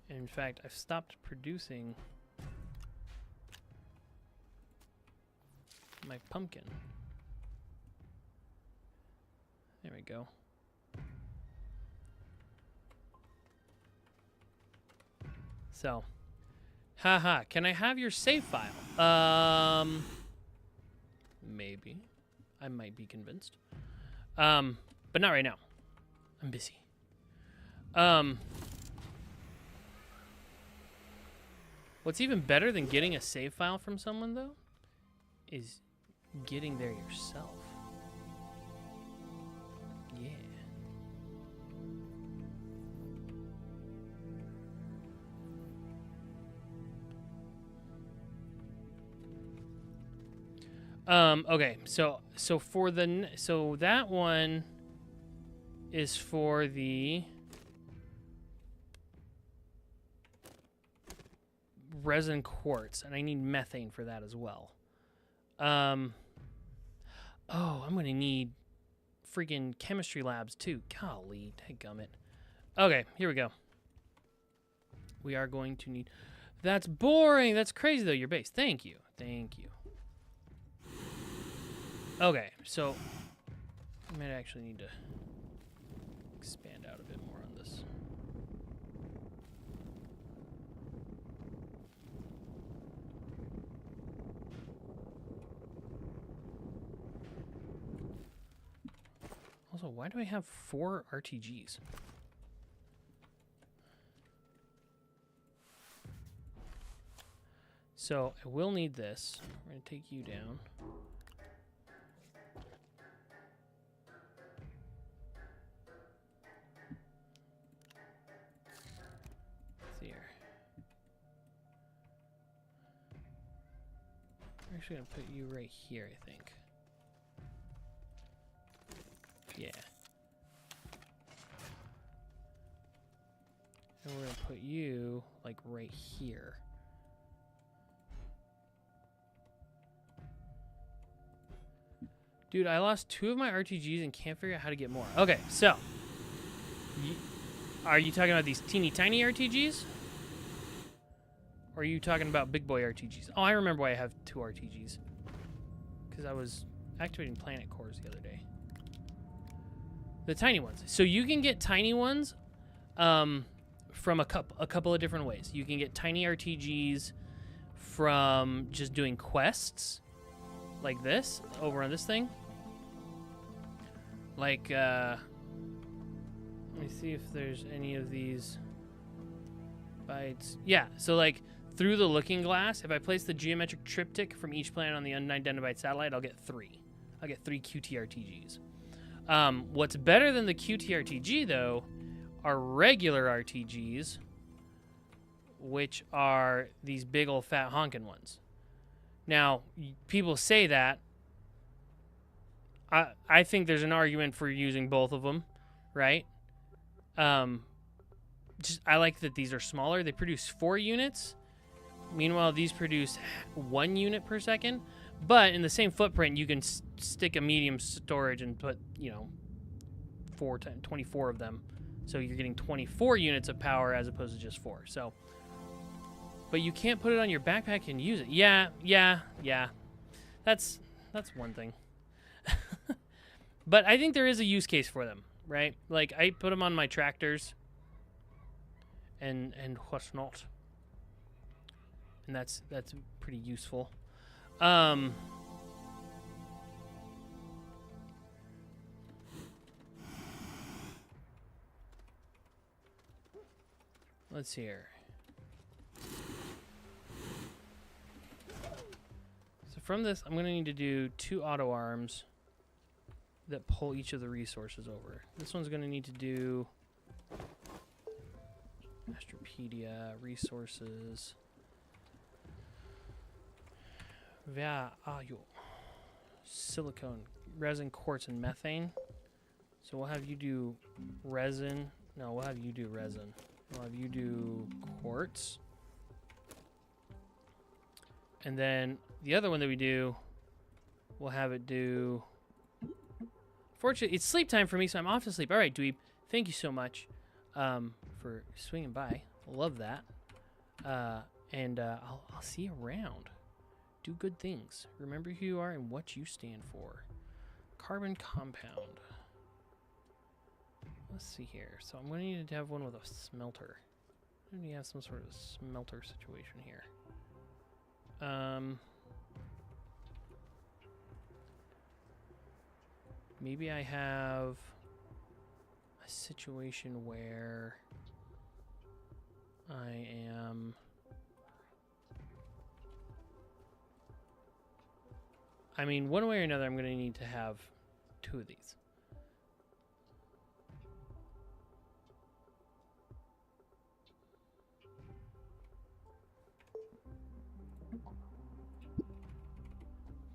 In fact, I've stopped producing my pumpkin. There we go. So, haha, can I have your save file? Maybe. I might be convinced. But not right now. I'm busy. What's even better than getting a save file from someone, though, is getting there yourself. Yeah. Okay, so that one is for the resin quartz, and I need methane for that as well. Oh, I'm gonna need freaking chemistry labs too. Golly, dadgummit. Okay, here we go. We are going to need... That's boring. That's crazy, though, your base. Thank you. Thank you. Okay, so I might actually need to expand out a bit more on this. Also, why do I have 4 RTGs? So I will need this. We're going to take you down. I'm actually going to put you right here, I think. Yeah. And we're going to put you, like, right here. Dude, I lost 2 of my RTGs and can't figure out how to get more. Okay, so. Are you talking about these teeny tiny RTGs? Or are you talking about big boy RTGs? Oh, I remember why I have 2 RTGs. Because I was activating planet cores the other day. The tiny ones. So you can get tiny ones from a couple of different ways. You can get tiny RTGs from just doing quests. Like this, over on this thing. Like, Let me see if there's any of these bytes. Yeah, so like through the looking glass, if I place the geometric triptych from each planet on the unidentified satellite, I'll get 3. I'll get 3 QTRTGs. What's better than the QTRTG, though, are regular RTGs, which are these big old fat honkin' ones. Now, people say that. I think there's an argument for using both of them, right? I like that these are smaller. They produce 4 units. Meanwhile, these produce 1 unit per second. But in the same footprint, you can stick a medium storage and put, 24 of them. So you're getting 24 units of power as opposed to just 4. So, but you can't put it on your backpack and use it. Yeah. That's one thing. But I think there is a use case for them, right? Like I put them on my tractors and what's not. And that's pretty useful. Let's see here. So from this, I'm going to need to do 2 auto arms that pull each of the resources over. This one's going to need to do Astropedia, resources. Silicone, resin, quartz, and methane. So we'll have you do resin. No, we'll have you do resin. We'll have you do quartz. And then the other one that we do, we'll have it do... Fortunately, it's sleep time for me, so I'm off to sleep. All right, Dweeb, thank you so much for swinging by. Love that. And I'll see you around. Do good things. Remember who you are and what you stand for. Carbon compound. Let's see here. So I'm going to need to have one with a smelter. I need to have some sort of smelter situation here. Maybe I have a situation where I am... I mean, one way or another, I'm going to need to have 2 of these.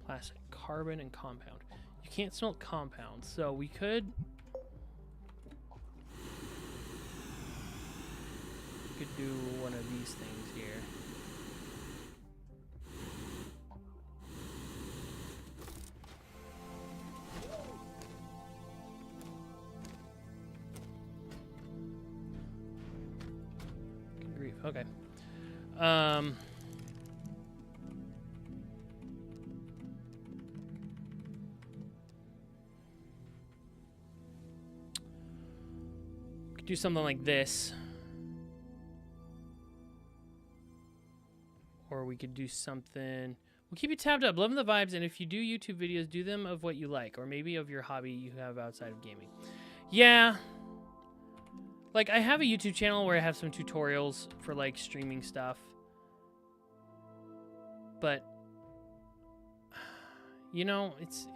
Plastic, carbon, and compound. You can't smelt compounds, so we could do one of these things here. Good grief. Okay. Could do something like this. Or we could do something... We'll keep you tabbed up. Loving the vibes, and if you do YouTube videos, do them of what you like, or maybe of your hobby you have outside of gaming. Yeah. Like, I have a YouTube channel where I have some tutorials for, like, streaming stuff. But, you know, it's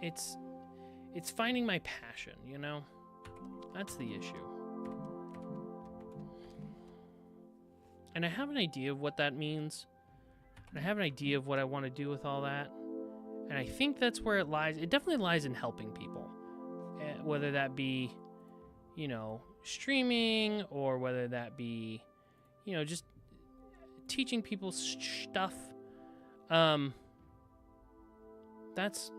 finding my passion, you know? That's the issue. And I have an idea of what that means. And I have an idea of what I want to do with all that. And I think that's where it lies. It definitely lies in helping people. Whether that be, you know, streaming, or whether that be, you know, just teaching people stuff. That's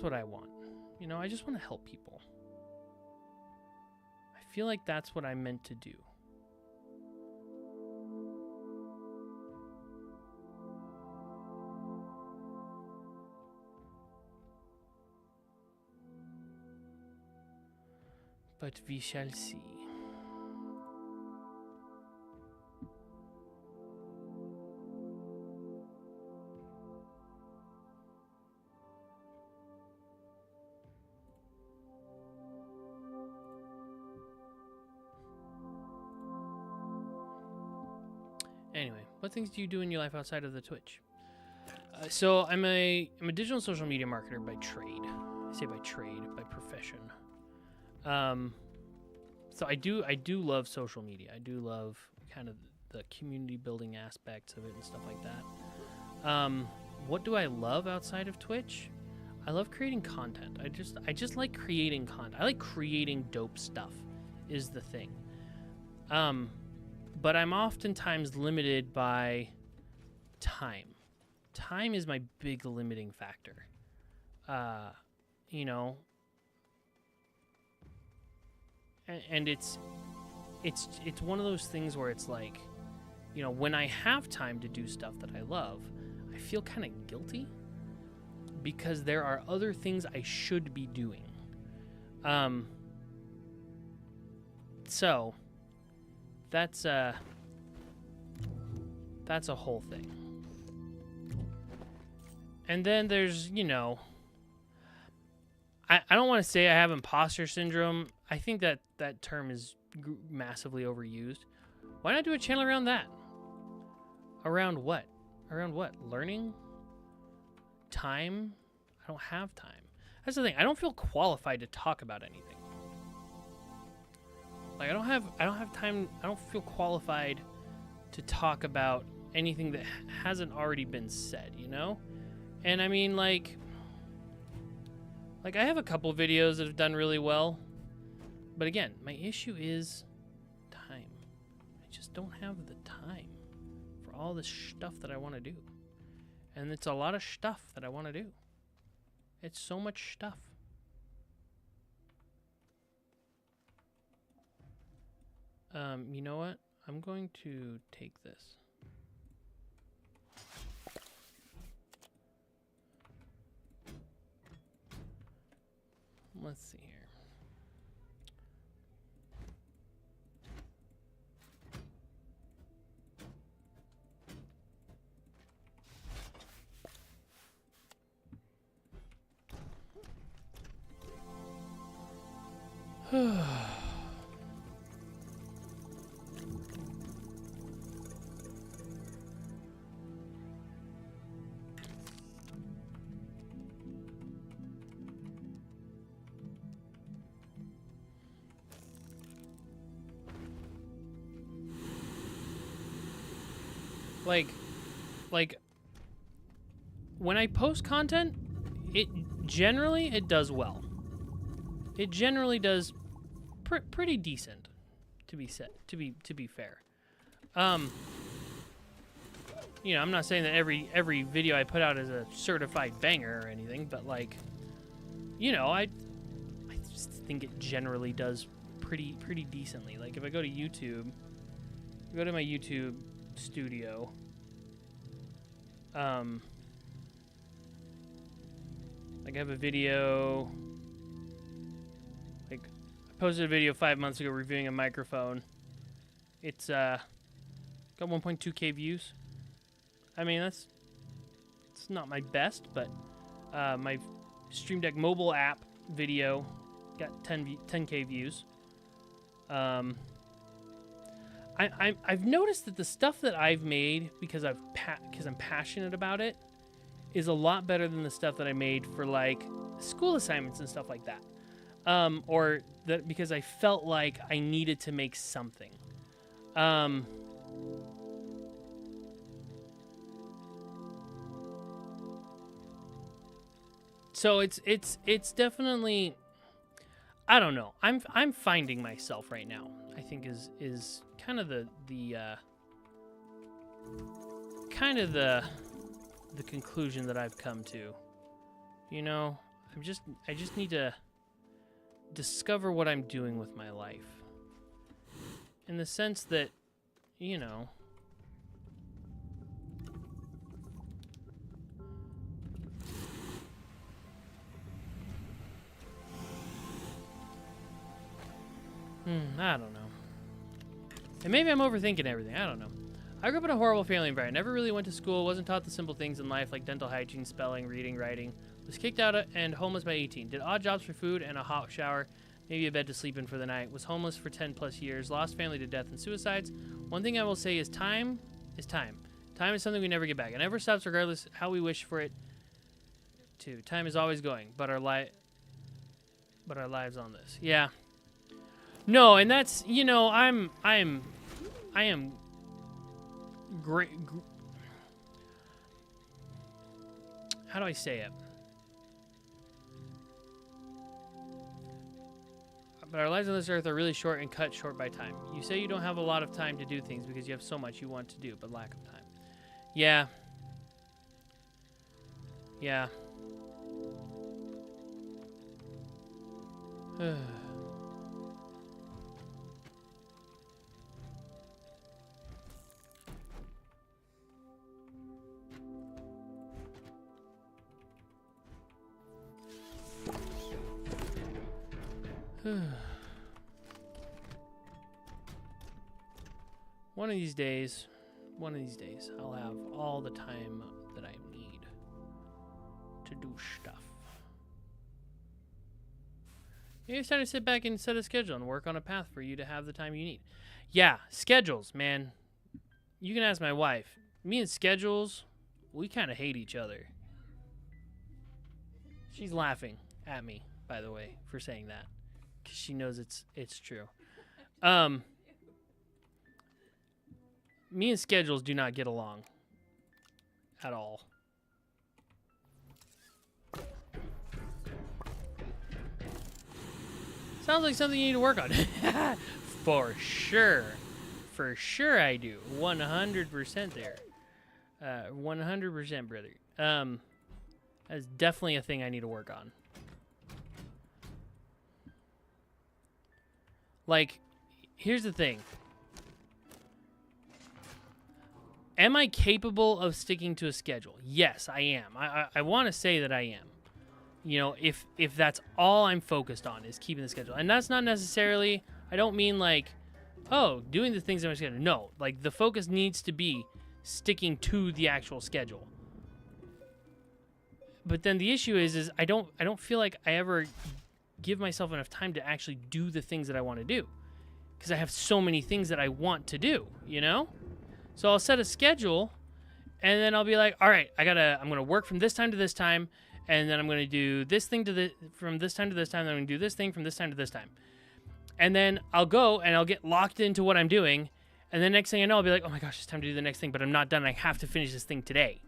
what I want. You know, I just want to help people. I feel like that's what I'm meant to do. But we shall see. Anyway, what things do you do in your life outside of the Twitch? So I'm a digital social media marketer by trade. I say by trade, by profession. So I do love social media. I do love kind of the community building aspects of it and stuff like that. What do I love outside of Twitch? I love creating content. I just like creating content. I like creating dope stuff is the thing. But I'm oftentimes limited by time. Time is my big limiting factor. You know, and it's one of those things where it's like, you know, when I have time to do stuff that I love, I feel kind of guilty because there are other things I should be doing. So that's a whole thing. And then there's, you know, I don't want to say I have imposter syndrome. I think that term is massively overused. Why not do a channel around that? Around what? Around what? Learning? Time? I don't have time. That's the thing. I don't feel qualified to talk about anything. Like I don't have time. I don't feel qualified to talk about anything that hasn't already been said, you know? And I mean like I have a couple videos that have done really well. But again, my issue is time. I just don't have the time for all this stuff that I want to do. And it's a lot of stuff that I want to do. It's so much stuff. You know what? I'm going to take this. Let's see here. like when I post content, it does well. It generally does pretty decent, to be fair. You know, I'm not saying that every video I put out is a certified banger or anything, but like, you know, I just think it generally does pretty decently. Like if I go to YouTube, go to my YouTube studio, like I have a video, like I posted a video 5 months ago reviewing a microphone. It's got 1.2k views. I mean, it's not my best, but my Stream Deck mobile app video got 10k views. I've noticed that the stuff that I've made because I'm passionate about it is a lot better than the stuff that I made for like school assignments and stuff like that, or that because I felt like I needed to make something. So it's definitely, I don't know. I'm finding myself right now. I think is kind of the conclusion that I've come to. You know, I just need to discover what I'm doing with my life. In the sense that, you know, I don't know. And maybe I'm overthinking everything. I don't know. I grew up in a horrible family environment. Never really went to school. Wasn't taught the simple things in life like dental hygiene, spelling, reading, writing. Was kicked out and homeless by 18. Did odd jobs for food and a hot shower. Maybe a bed to sleep in for the night. Was homeless for 10 plus years. Lost family to death and suicides. One thing I will say is time is time. Time is something we never get back. It never stops regardless how we wish for it to. Time is always going, but our lives on this. Yeah. No, and that's, you know, I am great. How do I say it? But our lives on this earth are really short and cut short by time. You say you don't have a lot of time to do things because you have so much you want to do, but lack of time. Yeah. Yeah. One of these days, I'll have all the time that I need to do stuff. Maybe it's time to sit back and set a schedule and work on a path for you to have the time you need. Yeah, schedules, man. You can ask my wife. Me and schedules, we kind of hate each other. She's laughing at me, by the way, for saying that, because she knows it's true. Me and schedules do not get along at all. Sounds like something you need to work on. For sure. For sure I do. 100% there. 100%, brother. That's definitely a thing I need to work on. Like, here's the thing. Am I capable of sticking to a schedule? Yes, I am. I want to say that I am. You know, if that's all I'm focused on is keeping the schedule. And that's not necessarily, I don't mean like, oh, doing the things on my schedule. No, like the focus needs to be sticking to the actual schedule. But then the issue is I don't feel like I ever give myself enough time to actually do the things that I want to do. Because I have so many things that I want to do, you know? So I'll set a schedule, and then I'll be like, all right, I'm gonna work from this time to this time, and then I'm gonna do this thing from this time to this time, then I'm gonna do this thing from this time to this time. And then I'll go and I'll get locked into what I'm doing, and the next thing I know, I'll be like, oh my gosh, it's time to do the next thing, but I'm not done. I have to finish this thing today.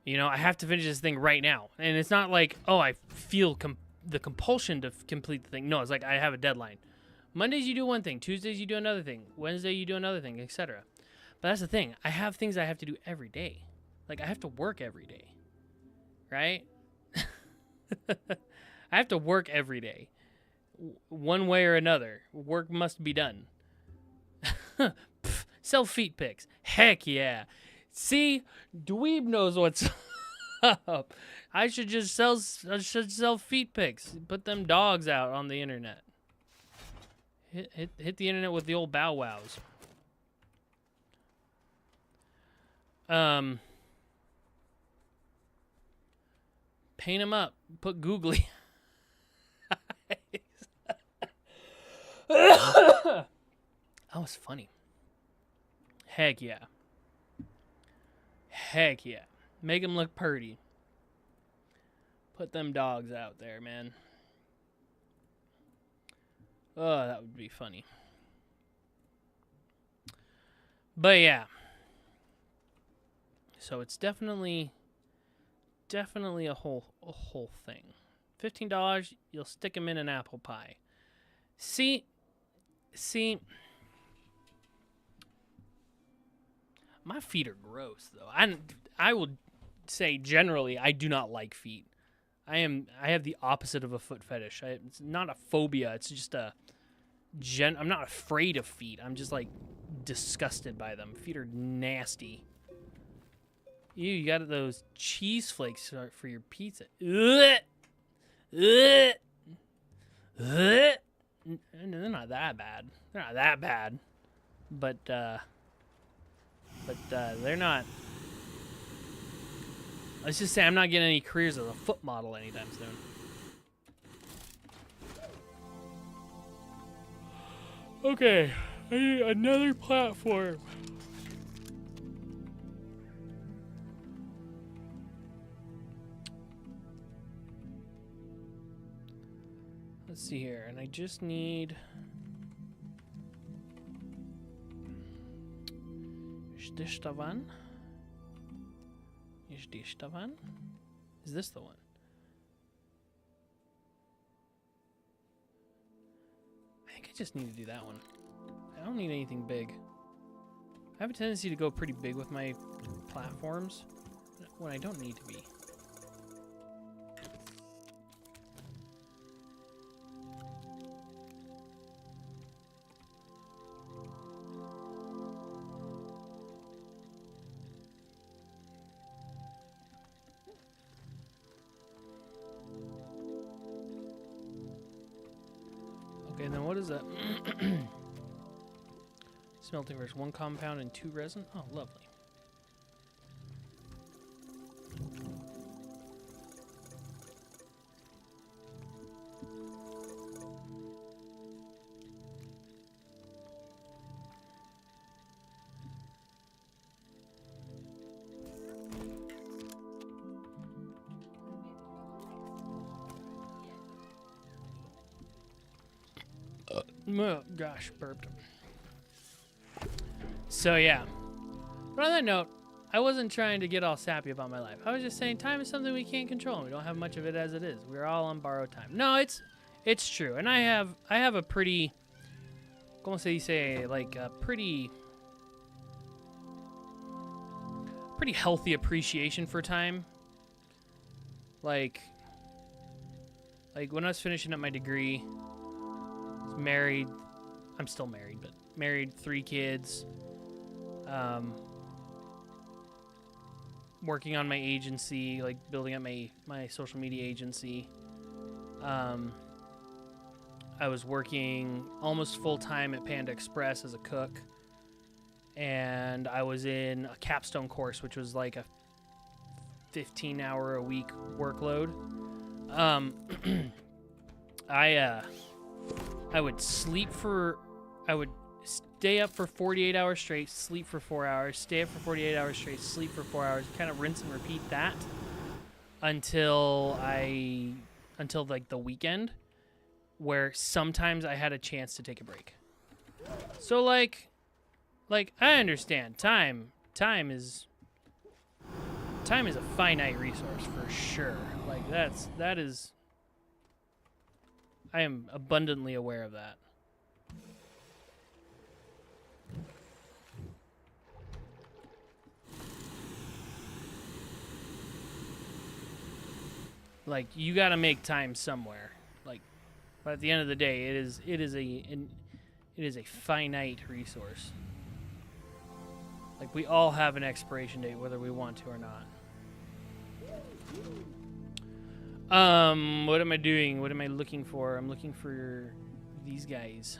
You know, I have to finish this thing right now. And it's not like, oh, I feel the compulsion to complete the thing. No, it's like I have a deadline. Mondays you do one thing, Tuesdays you do another thing, Wednesday you do another thing, etc. But that's the thing. I have things I have to do every day. Like I have to work every day. Right? I have to work every day. One way or another. Work must be done. Sell feet pics. Heck yeah. See, Dweeb knows what's up. I should just sell feet pics. Put them dogs out on the internet. Hit the internet with the old bow wows. Paint them up. Put googly eyes. That was funny. Heck yeah. Heck yeah. Make them look purty. Put them dogs out there, man. Oh, that would be funny. But yeah. So it's definitely a whole thing. $15, you'll stick them in an apple pie. See, my feet are gross though. I will say generally I do not like feet. I have the opposite of a foot fetish. It's not a phobia. It's just I'm not afraid of feet. I'm just like disgusted by them. Feet are nasty. You got those cheese flakes for your pizza. Ugh. Ugh. Ugh. They're not that bad. They're not that bad. But they're not. Let's just say I'm not getting any careers as a foot model anytime soon. Okay. I need another platform. Let's see here, and I just need... Is this the one? Is this the one? Is this the one? I think I just need to do that one. I don't need anything big. I have a tendency to go pretty big with my platforms when I don't need to be. Okay, and then what is that? Smelting versus 1 compound and 2 resin. Oh, lovely. Oh, gosh, burped. So yeah, but on that note, I wasn't trying to get all sappy about my life. I was just saying time is something we can't control, and we don't have much of it as it is. We're all on borrowed time. No, it's true, and I have a pretty, como se dice, like a pretty healthy appreciation for time. Like when I was finishing up my degree, I was married. I'm still married, but married, 3 kids. Working on my agency, like building up my social media agency. I was working almost full-time at Panda Express as a cook, and I was in a capstone course, which was like a 15-hour-a-week workload. I would stay up for 48 hours straight, sleep for 4 hours, stay up for 48 hours straight, sleep for 4 hours, kind of rinse and repeat that until like the weekend, where sometimes I had a chance to take a break. So like I understand time is a finite resource for sure. Like that is I am abundantly aware of that. Like, you got to make time somewhere. Like, but at the end of the day, it is a finite resource. Like, we all have an expiration date, whether we want to or not. What am I doing? What am I looking for? I'm looking for these guys.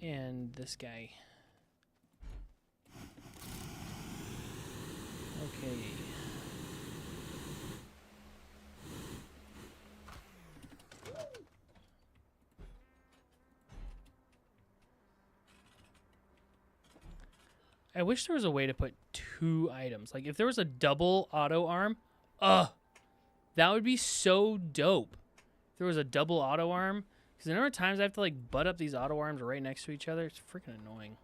And this guy. Okay. I wish there was a way to put 2 items. Like, if there was a double auto arm, that would be so dope. If there was a double auto arm, because the number of times I have to, like, butt up these auto arms right next to each other, it's freaking annoying.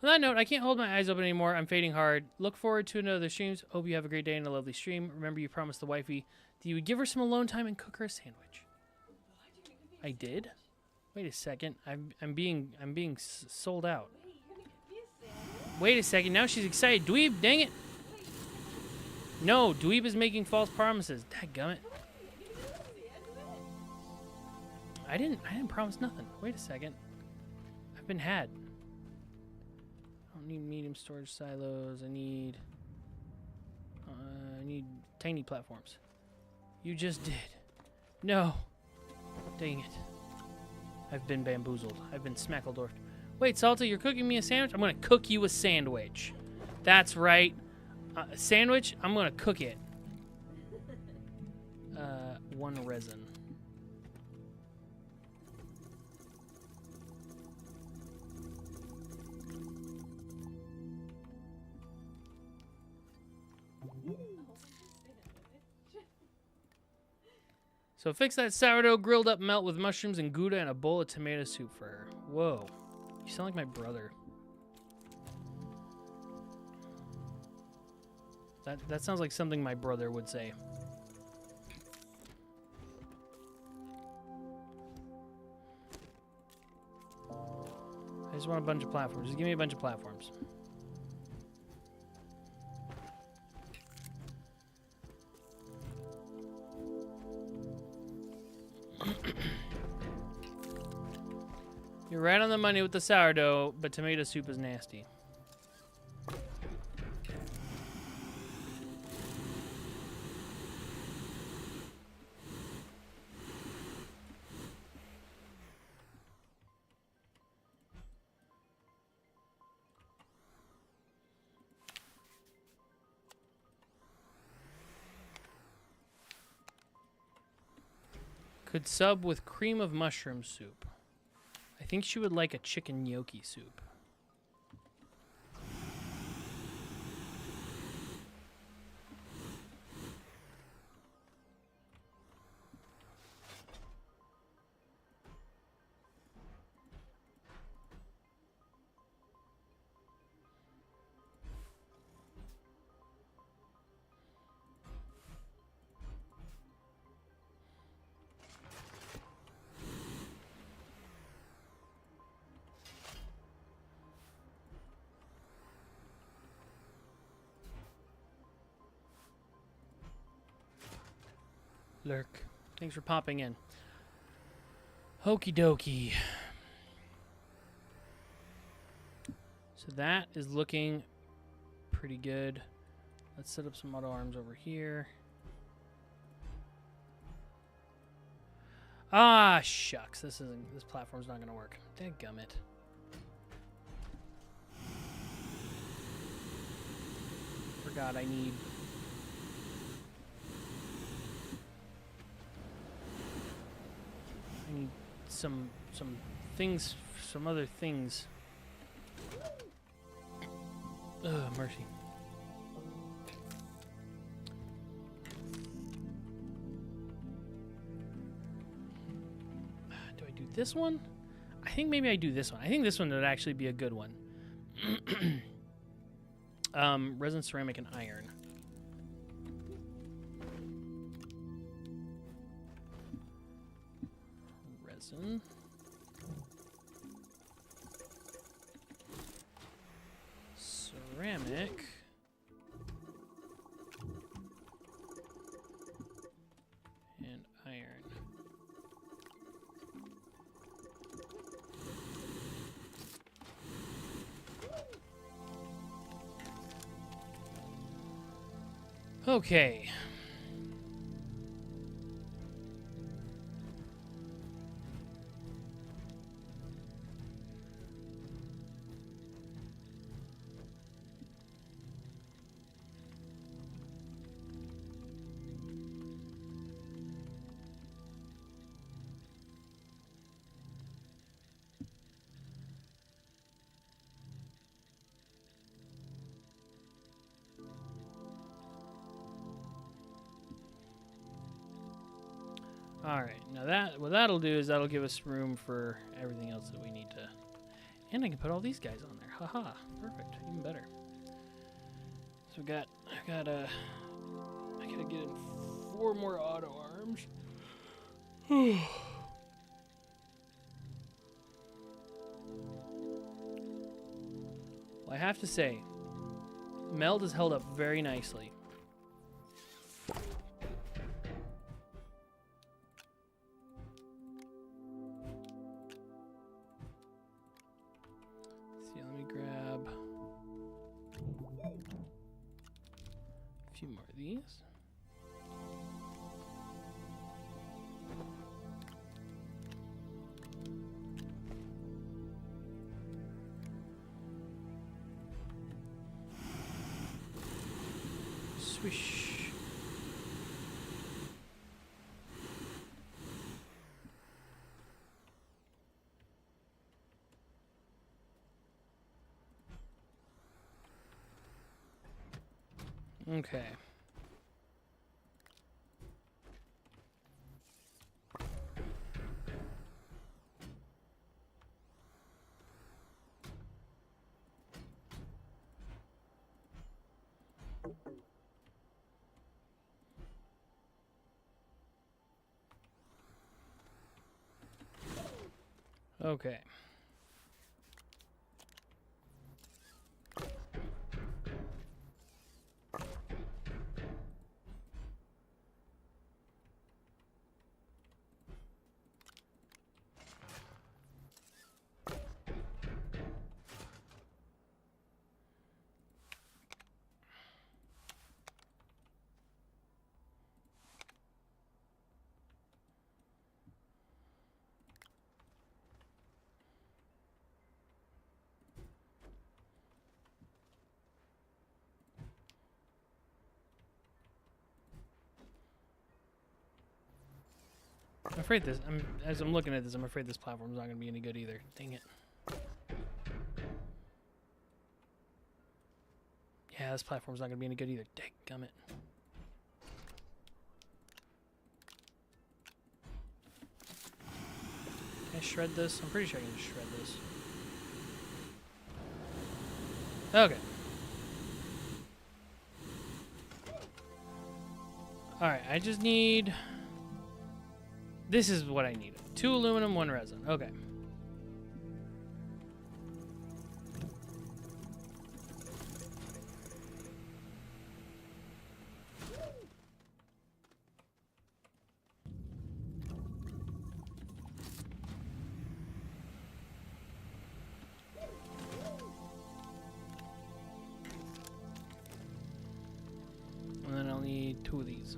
On that note, I can't hold my eyes open anymore. I'm fading hard. Look forward to another streams. Hope you have a great day and a lovely stream. Remember, you promised the wifey that you would give her some alone time and cook her a sandwich. I did? Wait a second. I'm being sold out. Wait a second. Now she's excited. Dweeb, dang it. No, Dweeb is making false promises. Dadgummit. I didn't promise nothing. Wait a second. I've been had. I don't need medium storage silos. I need tiny platforms. You just did. No. Dang it. I've been bamboozled. I've been smackledorfed. Wait, Salta, you're cooking me a sandwich? I'm going to cook you a sandwich. That's right. A sandwich, I'm going to cook it. 1 resin. So fix that sourdough grilled up melt with mushrooms and Gouda and a bowl of tomato soup for her. Whoa. You sound like my brother. That sounds like something my brother would say. I just want a bunch of platforms. Just give me a bunch of platforms. You're right on the money with the sourdough, but tomato soup is nasty. Could sub with cream of mushroom soup. I think she would like a chicken gnocchi soup. Lurk. Thanks for popping in. Okie dokie. So that is looking pretty good. Let's set up some auto arms over here. Ah, shucks. This platform's not gonna work. Dadgummit. Forgot I need some things, some other things. Ugh, mercy. Do I do this one? I think maybe I do this one. I think this one would actually be a good one. Resin, ceramic, and iron. Resin. Ceramic. And iron. Okay. All right, now what that'll do is that'll give us room for everything else that we need to, and I can put all these guys on there. Haha, perfect, even better. So I gotta get in 4 more auto arms. Well, I have to say, Meld has held up very nicely. Few more of these. Swish. Okay. Okay. I'm afraid this. As I'm looking at this, I'm afraid this platform's not going to be any good either. Dang it. Yeah, this platform's not going to be any good either. Dadgummit. Can I shred this? I'm pretty sure I can just shred this. Okay. Alright, I just need... This is what I need. 2 aluminum, 1 resin. Okay. And then I'll need 2 of these.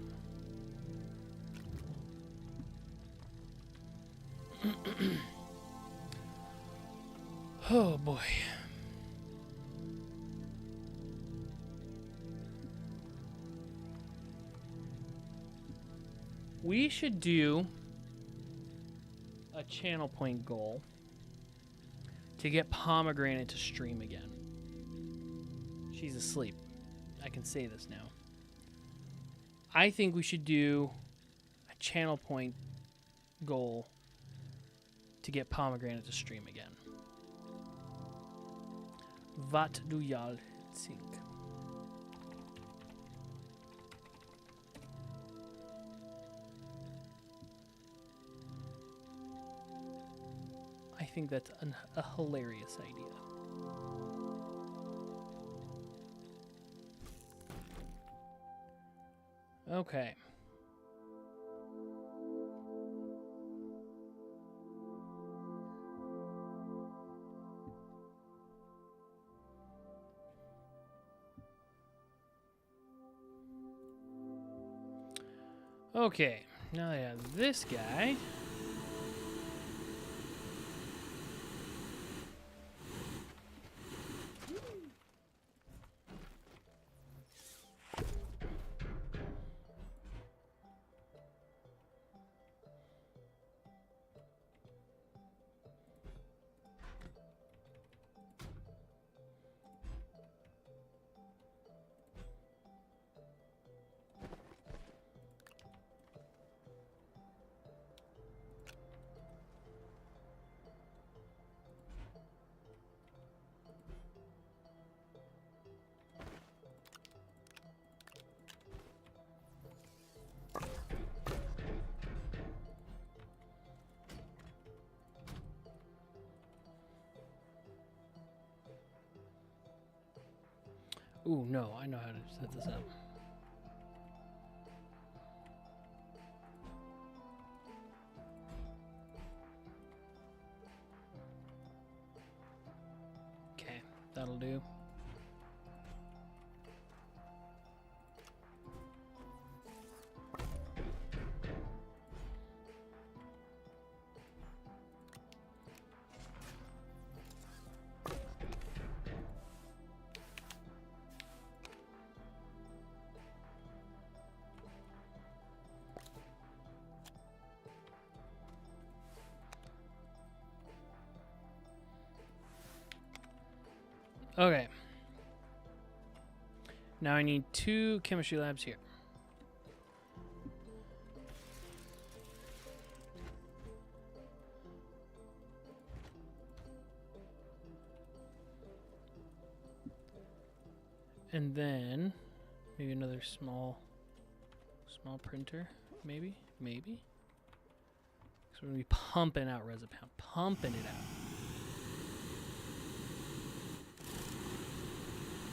Oh boy. We should do a channel point goal to get Pomegranate to stream again. She's asleep. I can say this now. I think we should do a channel point goal to get Pomegranate to stream again. What do y'all think? I think that's a hilarious idea. Okay. Okay, now I have this guy. Ooh, no, I know how to set this up. Okay, that'll do. Okay. Now I need 2 chemistry labs here. And then maybe another small printer, maybe. So we're going to be pumping out resin pound. Pumping it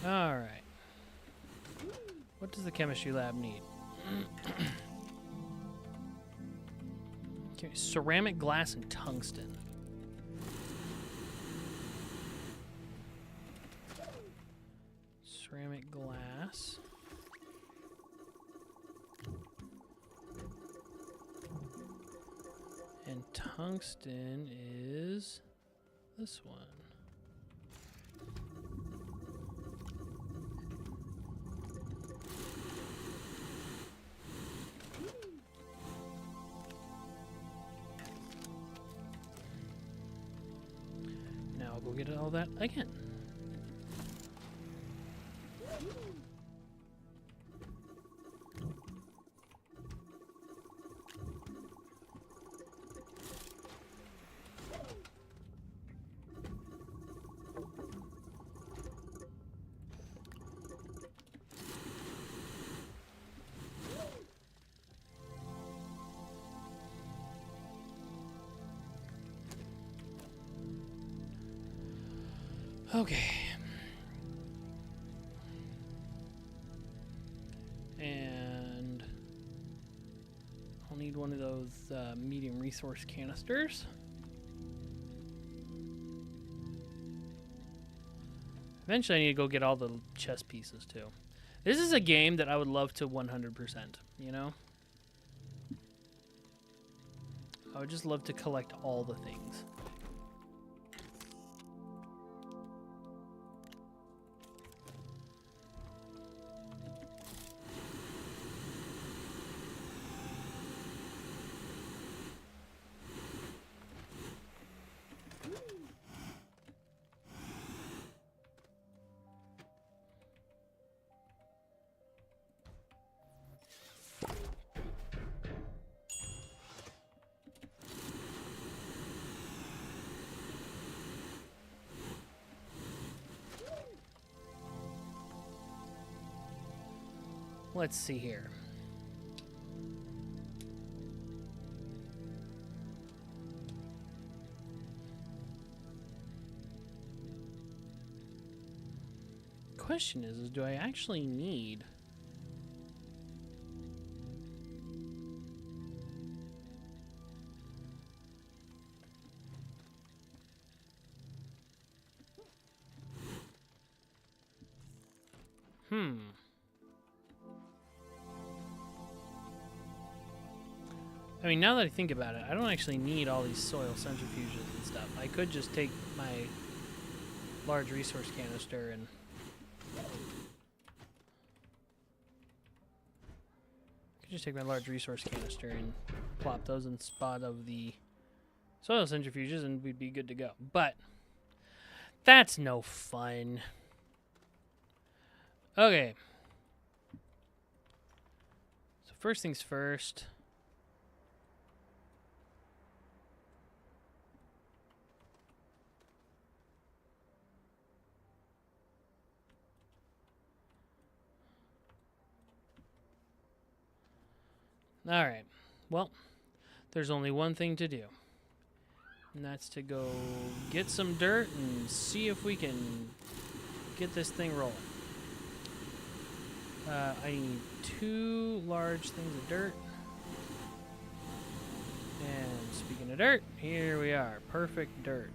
out. All right. What does the chemistry lab need? Okay, ceramic, glass, and tungsten. Ceramic glass. And tungsten is this one. Now I'll go get all that again. Okay. And I'll need one of those medium resource canisters. Eventually I need to go get all the chess pieces too. This is a game that I would love to 100%, you know? I would just love to collect all the things. Let's see here. Question is do I actually need I mean, now that I think about it, I don't actually need all these soil centrifuges and stuff. I could just take my large resource canister and plop those in spot of the soil centrifuges and we'd be good to go. But that's no fun. Okay. So first things first. All right. Well, there's only one thing to do. And that's to go get some dirt and see if we can get this thing rolling. I need 2 large things of dirt. And speaking of dirt, here we are. Perfect dirt.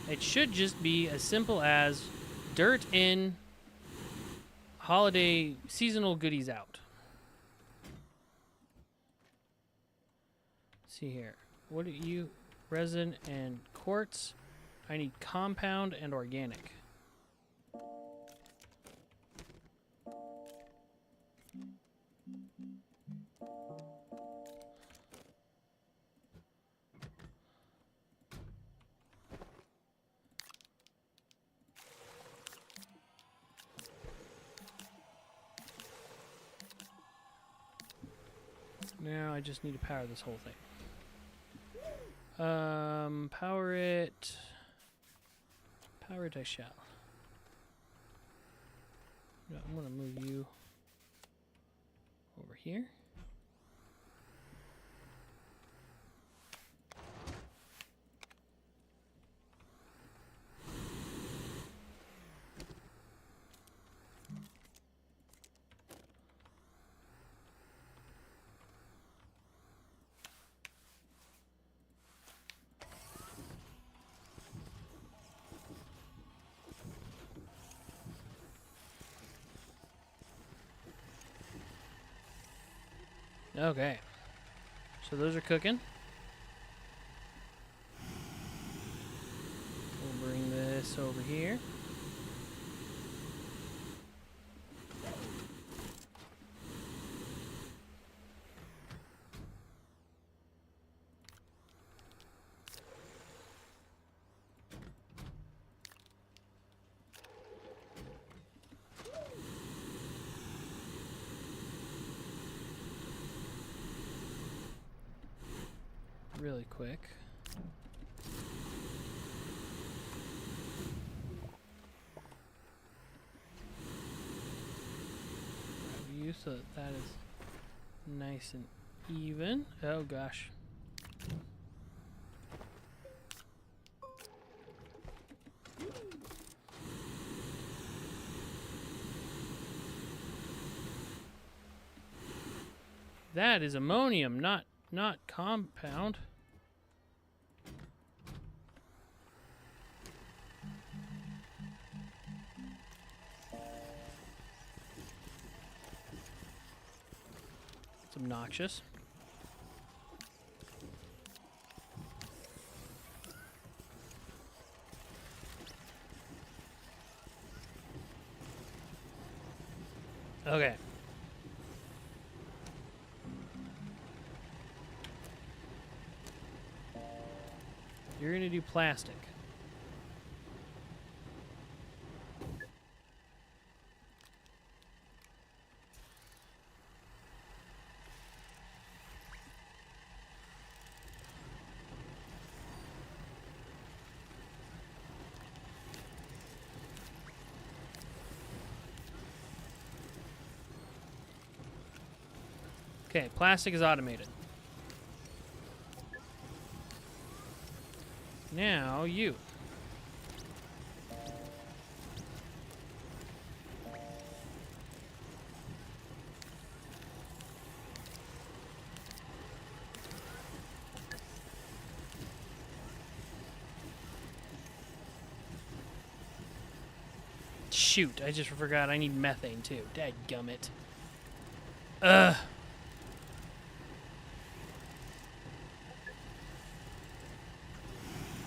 It should just be as simple as dirt in, holiday seasonal goodies out. Let's see here. What are you? Resin and quartz. I need compound and organic. Now I just need to power this whole thing. Power it. Power it I shall. No, I'm gonna move you here. Okay. So those are cooking. We'll bring this over here. Really quick. Grab you so that is nice and even. Oh gosh. That is ammonium, not compound. It's obnoxious. Okay. You're gonna do plastic. Okay, plastic is automated. Now you. Shoot, I just forgot I need methane too. Dadgummit. Ugh.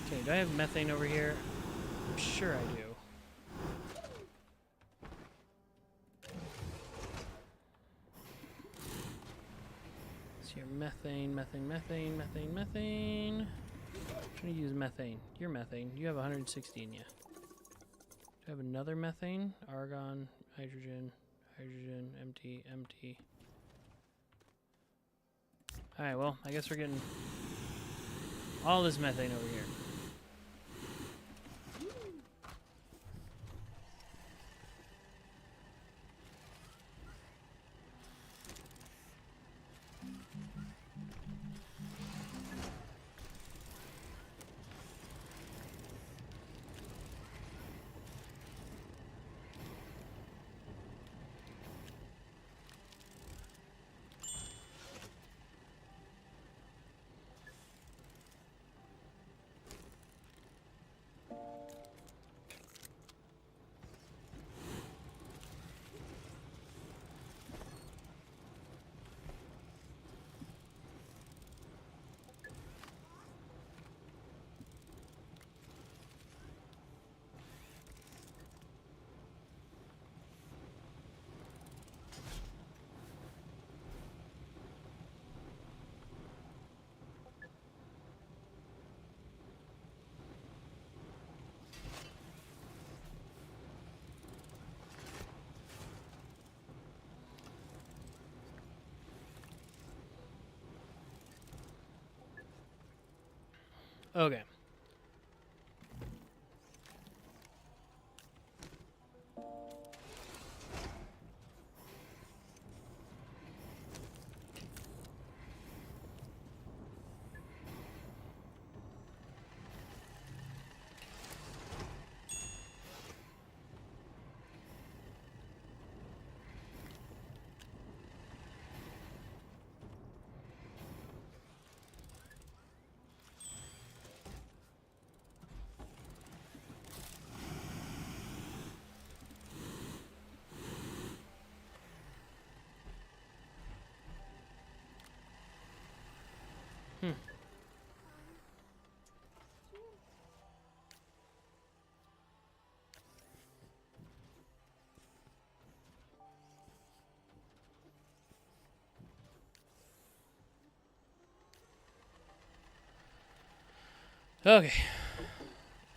Okay, do I have methane over here? I'm sure I do. So here, methane. I'm trying to use methane. Your methane. You have 160 in you. Do I have another methane? Argon, hydrogen, empty. Alright, well, I guess we're getting all this methane over here. Okay. Okay.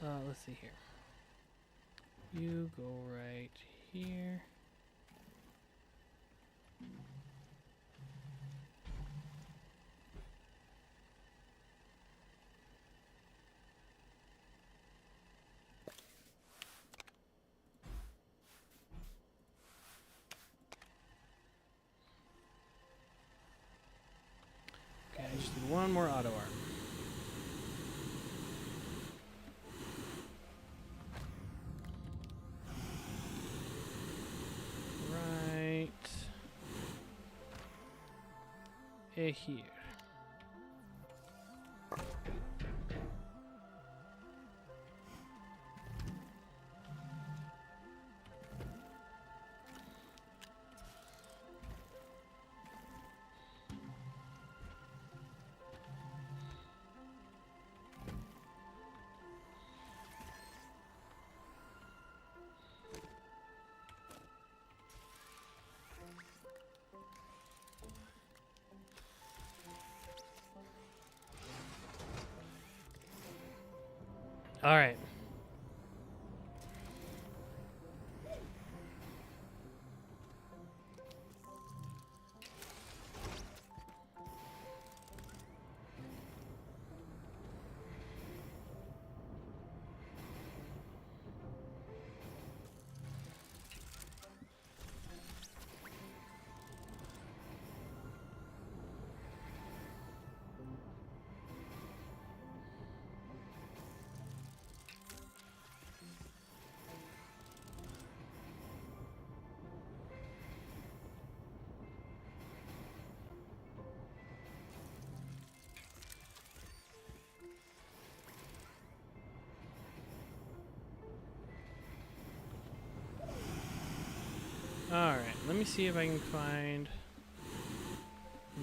Let's see here. You go right here. Okay, I just need one more auto arm. Right here. All right. Alright, let me see if I can find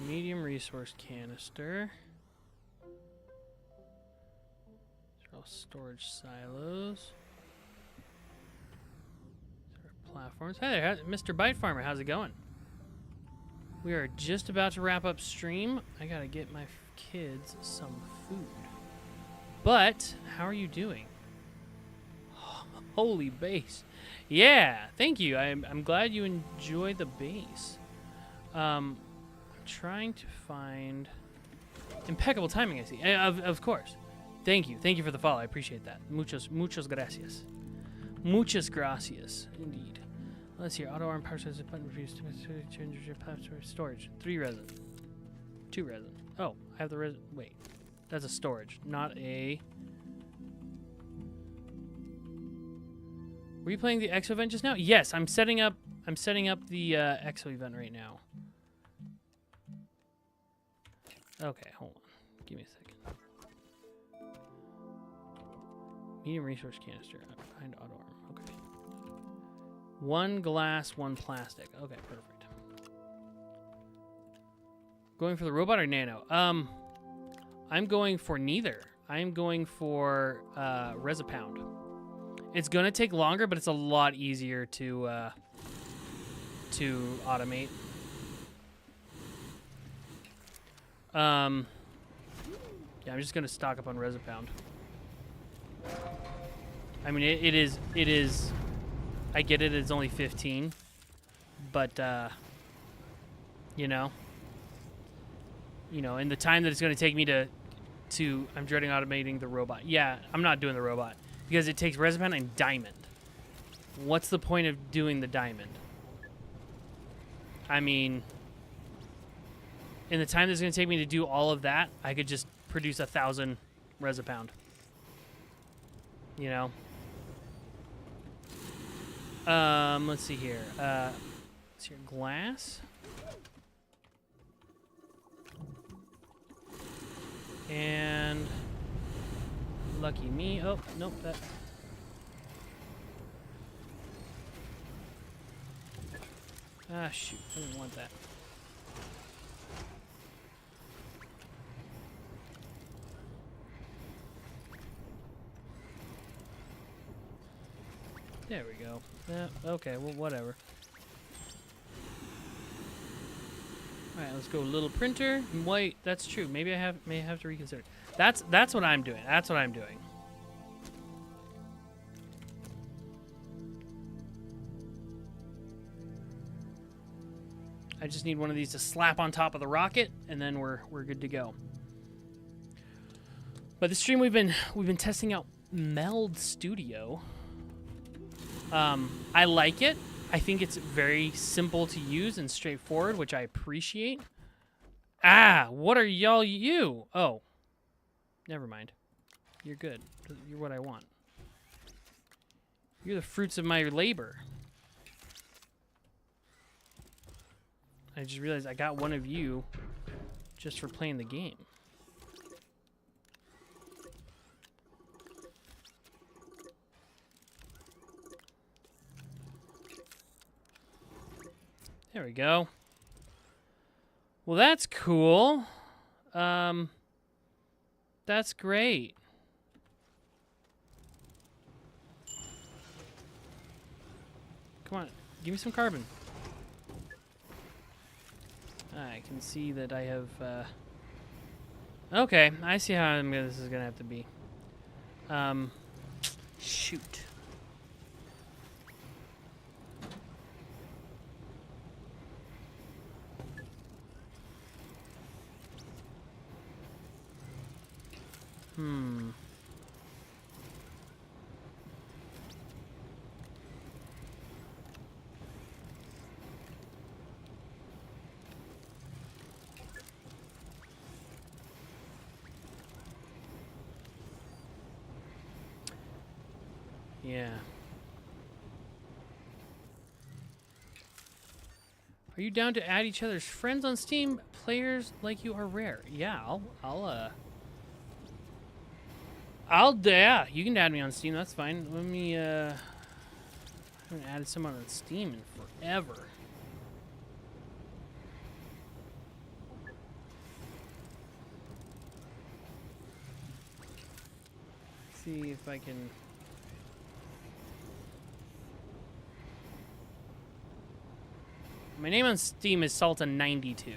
medium resource canister. These are all storage silos. These are platforms. Hey there, Mr. Bite Farmer, how's it going? We are just about to wrap up stream. I gotta get my kids some food. But, how are you doing? Holy base. Yeah, thank you. I'm glad you enjoy the base. I'm trying to find impeccable timing, I see. Of course. Thank you. Thank you for the follow. I appreciate that. Muchos gracias. Muchas gracias, indeed. Let's see. Auto arm power source button reviews to change your password storage. 3 resin. 2 resin. Oh, I have the resin. Wait. That's a storage, not a... Were you playing the EXO event just now? Yes, I'm setting up the EXO event right now. Okay, hold on. Give me a second. Medium resource canister. Find auto arm. Okay. 1 glass, 1 plastic. Okay, perfect. Going for the robot or nano? I'm going for neither. I'm going for Resopound. It's gonna take longer, but it's a lot easier to automate. Yeah, I'm just gonna stock up on Resopound. I mean, it is. I get it. It's only 15, but you know, in the time that it's gonna take me to I'm dreading automating the robot. Yeah, I'm not doing the robot. Because it takes Resopound and diamond. What's the point of doing the diamond? I mean, in the time that's going to take me to do all of that, I could just produce 1,000 Resopound. You know? Let's see here. Let's see here. Glass. And... lucky me. Oh, nope. That. Ah, shoot. I didn't want that. There we go. Yeah, okay, well, whatever. All right, let's go little printer. Wait, that's true. Maybe I may have to reconsider. That's what I'm doing. That's what I'm doing. I just need one of these to slap on top of the rocket, and then we're good to go. But the stream we've been testing out Meld Studio. I like it. I think it's very simple to use and straightforward, which I appreciate. Ah, what are y'all you? Oh, never mind. You're good. You're what I want. You're the fruits of my labor. I just realized I got one of you just for playing the game. There we go. Well, that's cool. That's great. Come on, give me some carbon. I can see that I have, okay, I see how this is gonna have to be. Shoot. Yeah. Are you down to add each other's friends on Steam? Players like you are rare. Yeah, yeah, you can add me on Steam, that's fine. Let me, I haven't added someone on Steam in forever. See if I can... My name on Steam is Salta92.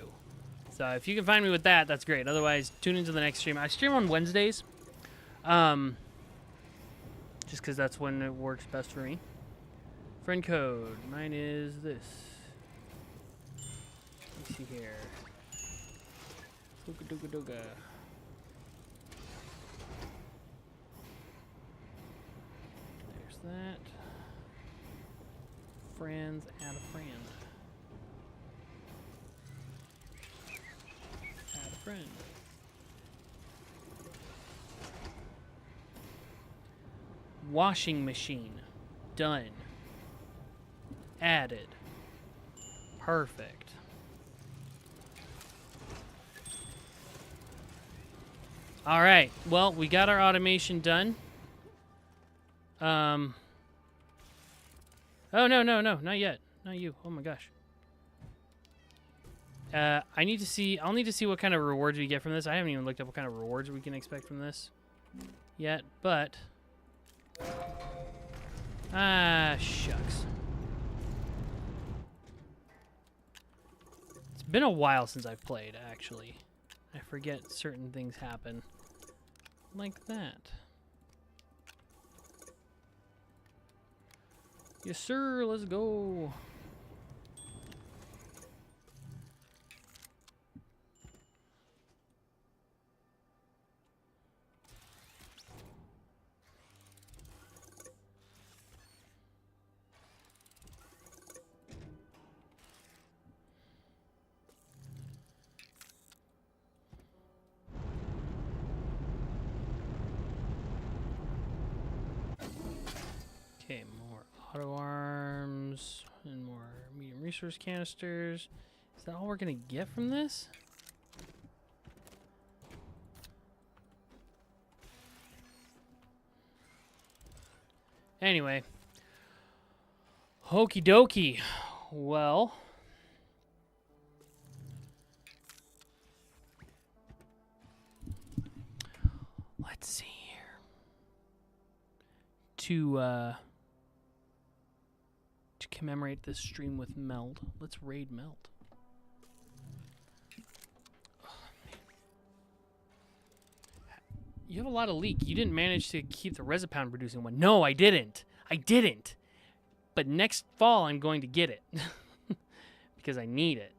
So if you can find me with that, that's great. Otherwise, tune into the next stream. I stream on Wednesdays. Just because that's when it works best for me. Friend code. Mine is this. Let me see here. Dooga dooga dooga. There's that. Friends, add a friend. Add a friend. Washing machine. Done. Added. Perfect. All right. Well, we got our automation done. Oh, no, not yet. Not you. Oh my gosh. I'll need to see what kind of rewards we get from this. I haven't even looked up what kind of rewards we can expect from this yet, but shucks. It's been a while since I've played, actually. I forget certain things happen. Like that. Yes, sir, let's go. Okay, more auto arms and more medium resource canisters. Is that all we're gonna get from this? Anyway. Okie dokie. Well. Let's see here. To commemorate this stream with Meld, let's raid Meld. You have a lot of leak. You didn't manage to keep the Resopound producing one. No, I didn't. I didn't. But next fall, I'm going to get it. Because I need it.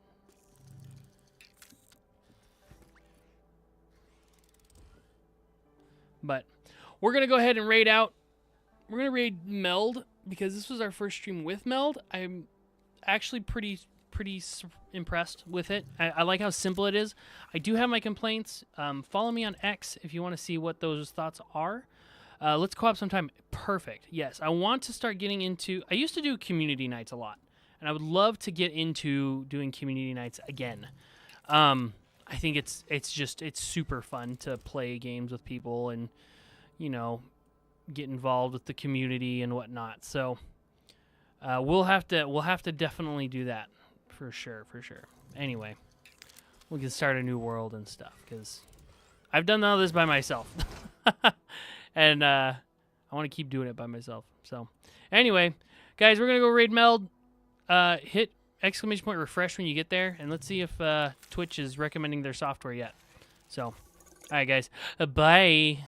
But we're going to go ahead and raid out. We're going to raid Meld because this was our first stream with Meld. I'm actually pretty impressed with it. I like how simple it is. I do have my complaints. Follow me on X if you want to see what those thoughts are. Let's co-op sometime. Perfect. Yes, I want to start getting into... I used to do community nights a lot, and I would love to get into doing community nights again. I think it's super fun to play games with people and, you know, get involved with the community and whatnot. So we'll have to definitely do that for sure. Anyway, we can start a new world and stuff because I've done all this by myself, and I want to keep doing it by myself. So anyway, guys, we're gonna go raid Meld. Hit exclamation point refresh when you get there, and let's see if Twitch is recommending their software yet. So, all right, guys, bye.